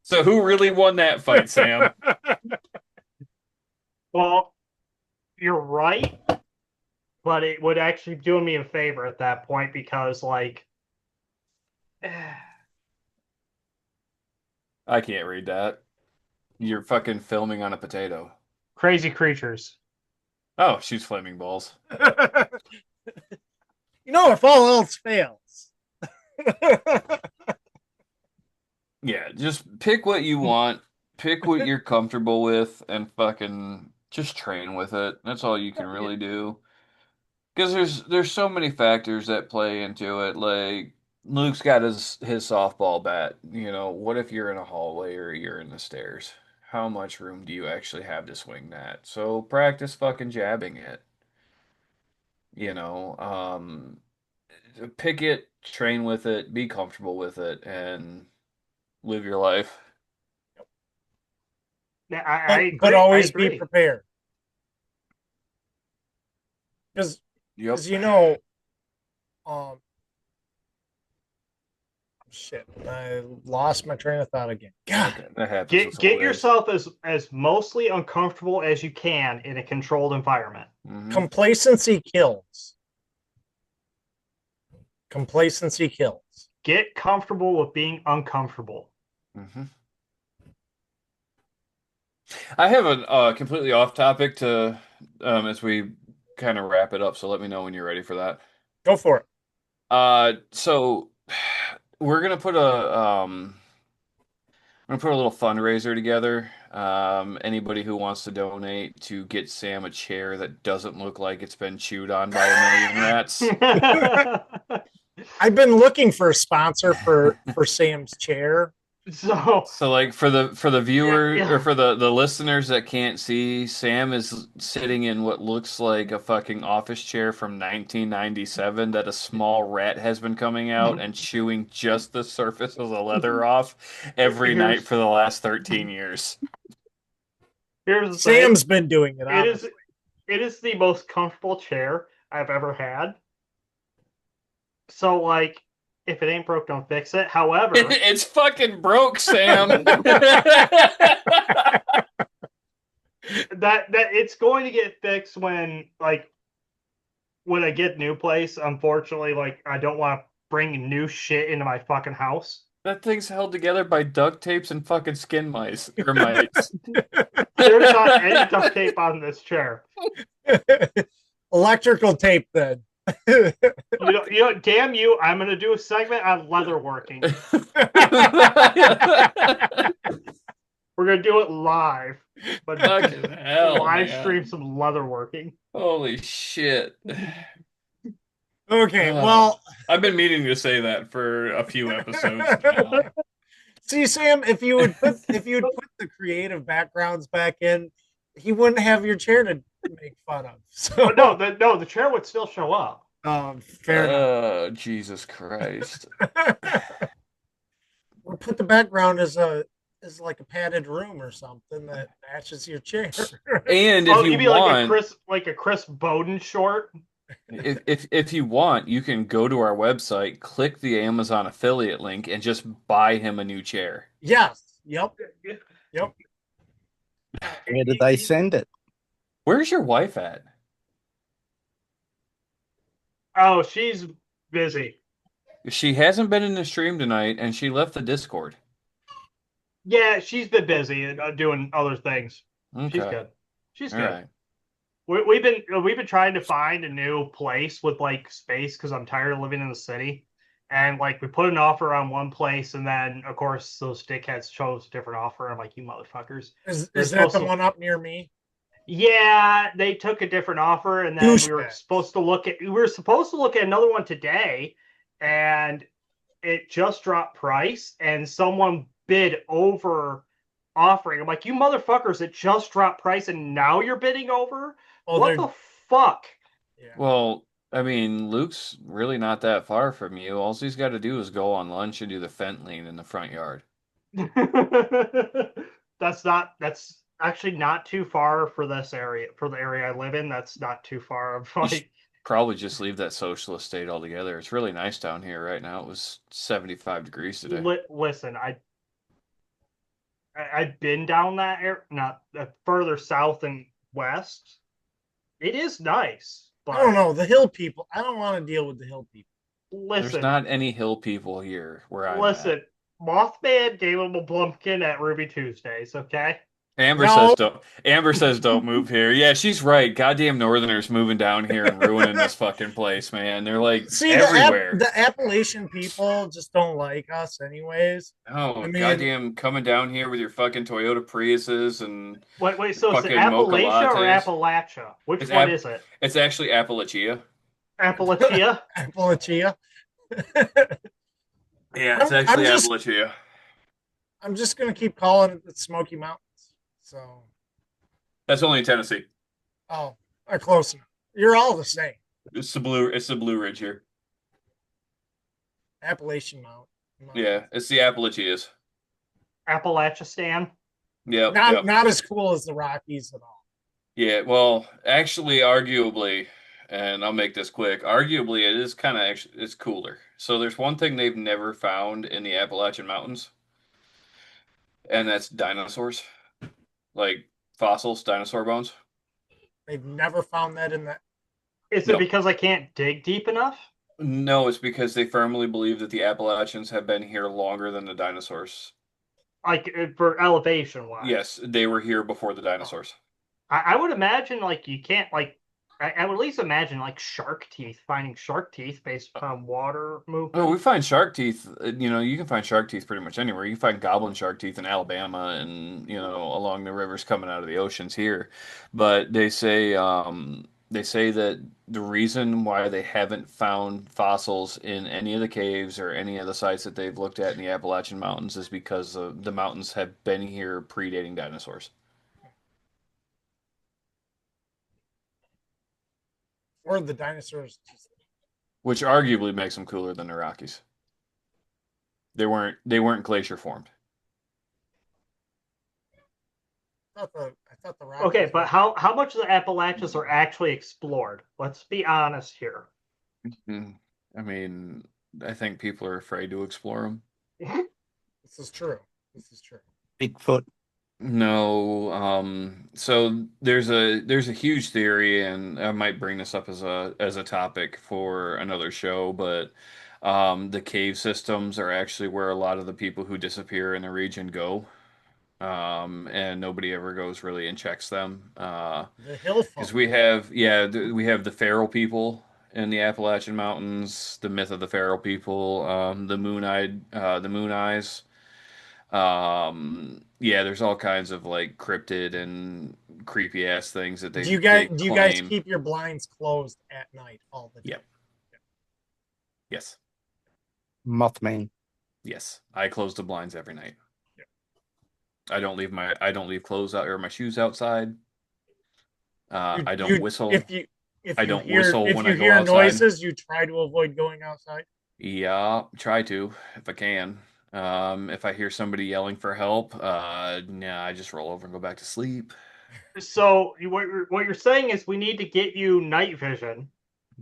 So who really won that fight, Sam? Well, you're right, but it would actually do me a favor at that point because, I can't read that. You're fucking filming on a potato. crazy creatures. Oh, shoots flaming balls. If all else fails. Yeah, just pick what you want, pick what you're comfortable with, and fucking just train with it. That's all you can really do. Because there's so many factors that play into it. Like Luke's got his softball bat. What if you're in a hallway or you're in the stairs? How much room do you actually have to swing that? So practice fucking jabbing it. Pick it, train with it, be comfortable with it, and live your life. I agree, but always I agree. be prepared. Because Yep. shit, I lost my train of thought again. God, Okay, that happens. Get yourself as mostly uncomfortable as you can in a controlled environment. Mhm. Complacency kills. Complacency kills. Get comfortable with being uncomfortable. Mm-hmm. I have a completely off topic to as we kind of wrap it up. So let me know when you're ready for that. Go for it. So we're gonna put a little fundraiser together. Anybody who wants to donate to get Sam a chair that doesn't look like it's been chewed on by a million rats. I've been looking for a sponsor for Sam's chair. So like for the viewer Yeah. or for the listeners that can't see, Sam is sitting in what looks like a fucking office chair from 1997 that a small rat has been coming out and chewing just the surface of the leather off every night for the last 13 years. Here's the thing. Sam's been doing it. It is Obviously. it is the most comfortable chair I've ever had. So like, if it ain't broke, don't fix it. However, It's fucking broke, Sam. that it's going to get fixed when I get new place. Unfortunately, like I don't want to bring new shit into my fucking house. That thing's held together by duct tapes and fucking skin mice or mites. There's not any duct tape on this chair. Electrical tape, then. Damn you! I'm gonna do a segment on leatherworking. We're gonna do it live, but Fucking hell, live man. stream some leatherworking. Holy shit. Okay, well, I've been meaning to say that for a few episodes now. see, Sam, if you would put the creative backgrounds back in, he wouldn't have your chair to make fun of. So But no, the chair would still show up. fair enough. Oh, Jesus Christ. We'll put the background as like a padded room or something that matches your chair. And if You'd you be want, like a Chris Bowden short. if you want, you can go to our website, click the Amazon affiliate link, and just buy him a new chair. Yes. Yep. Where did they send it? Where's your wife at? Oh, she's busy. She hasn't been in the stream tonight, and she left the Discord. Yeah, she's been busy doing other things. Okay. She's good. She's All good. right. We've been trying to find a new place with like space because I'm tired of living in the city, and like we put an offer on one place, and then of course those dickheads chose a different offer. I'm like, you motherfuckers. Is They're that the supposed to- one up near me? Yeah, they took a different offer, and then we were Douchebags. supposed to look at another one today, and it just dropped price, and someone bid over offering. I'm like, you motherfuckers, it just dropped price, and now you're bidding over. Oh, What the fuck? yeah. Well, I mean, Luke's really not that far from you. All he's got to do is go on lunch and do the fent lean in the front yard. That's actually not too far for this area. For the area I live in, that's not too far. Of like, Probably just leave that socialist state altogether. It's really nice down here right now. It was 75 degrees today. listen, I've been down that area, not further south and west. It is nice, but I don't know. The hill people. I don't want to deal with the hill people. There's listen, not any hill people here where I'm listen. Mothman gave him a Blumpkin at Ruby Tuesdays, okay? at. Amber says don't move here. Yeah, she's right. Goddamn Northerners moving down here and ruining this fucking place, man. They're like See, everywhere. the Appalachian people just don't like us, anyways. Oh, I mean- goddamn coming down here with your fucking Toyota Priuses and Wait. So is it Fucking mocha Appalachia or lattes. Appalachia? Which It's one is it? it's actually Appalachia. Appalachia. Appalachia. Yeah, it's actually Appalachia. I'm just gonna keep calling it the Smoky Mountains. So, That's only in Tennessee. oh, are close enough. You're all the same. It's the Blue Ridge here. Appalachian Mountain. Yeah, it's the Appalachias. Appalachistan. Yep. Not as cool as the Rockies at all. Yeah, well, actually, arguably, and I'll make this quick, arguably it is kind of actually it's cooler. So there's one thing they've never found in the Appalachian Mountains, and that's dinosaurs. Like fossils, dinosaur bones. They've never found that in that. Is No. it because I can't dig deep enough? No, it's because they firmly believe that the Appalachians have been here longer than the dinosaurs. Like for elevation wise? Yes, they were here before the dinosaurs. I would imagine like you can't like. I would at least imagine like shark teeth, finding shark teeth based upon water movement. Oh, we find shark teeth. You can find shark teeth pretty much anywhere. You can find goblin shark teeth in Alabama and, along the rivers coming out of the oceans here. But they say that the reason why they haven't found fossils in any of the caves or any of the sites that they've looked at in the Appalachian Mountains is because the mountains have been here predating dinosaurs. Or the dinosaurs. Which arguably makes them cooler than the Rockies. They weren't glacier formed. thought the rock. Okay, but how much of the Appalachians are actually explored? Let's be honest here. I mean, I think people are afraid to explore them. This is true. This is true. Bigfoot. No, so there's a huge theory, and I might bring this up as a topic for another show, but the cave systems are actually where a lot of the people who disappear in the region go. And nobody ever goes really and checks them. The hill Because folk. we have the feral people in the Appalachian Mountains, the myth of the feral people, the moon eyes. Yeah, there's all kinds of like cryptid and creepy ass things that Do you they guys claim. keep your blinds closed at night all the time? Yep. Yes, Mothman. yes, I close the blinds every night. Yep. I don't leave clothes out or my shoes outside. I don't You- whistle. If I you don't hear, whistle if when you I go hear outside. noises, you try to avoid going outside. Yeah, try to if I can. If I hear somebody yelling for help, nah, I just roll over and go back to sleep. So what you're saying is we need to get you night vision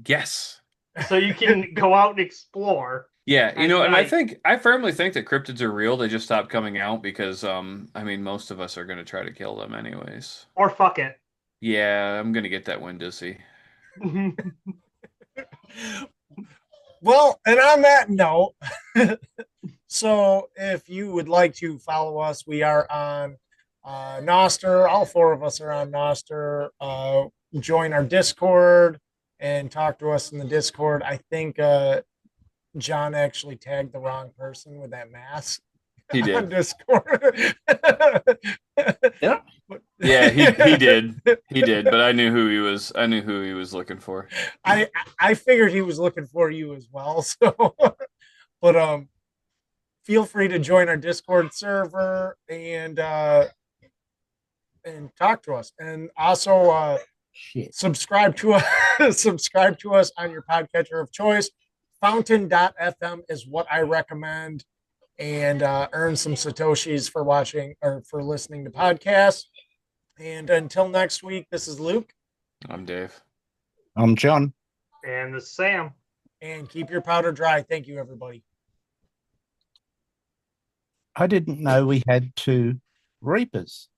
Yes. so you can go out and explore. Yeah, you At know, and night. I firmly think that cryptids are real. They just stopped coming out because I mean most of us are gonna try to kill them anyways. Or fuck it. Yeah, I'm gonna get that Winn-Dixie. Well, and on that note, so if you would like to follow us, we are on Noster. All four of us are on Noster. Join our Discord and talk to us in the Discord. I think John actually tagged the wrong person with that mask He on did. Discord. Yeah. Yeah, he did. He did, but I knew who he was. I knew who he was looking for. I figured he was looking for you as well. So, but feel free to join our Discord server and talk to us, and also Shit. subscribe to us. Subscribe to us on your podcatcher of choice. Fountain.fm is what I recommend, and earn some satoshis for watching or for listening to podcasts. And until next week, this is Luke, I'm Dave. I'm John. And the Sam. and keep your powder dry. Thank you, everybody. I didn't know we had two Reapers.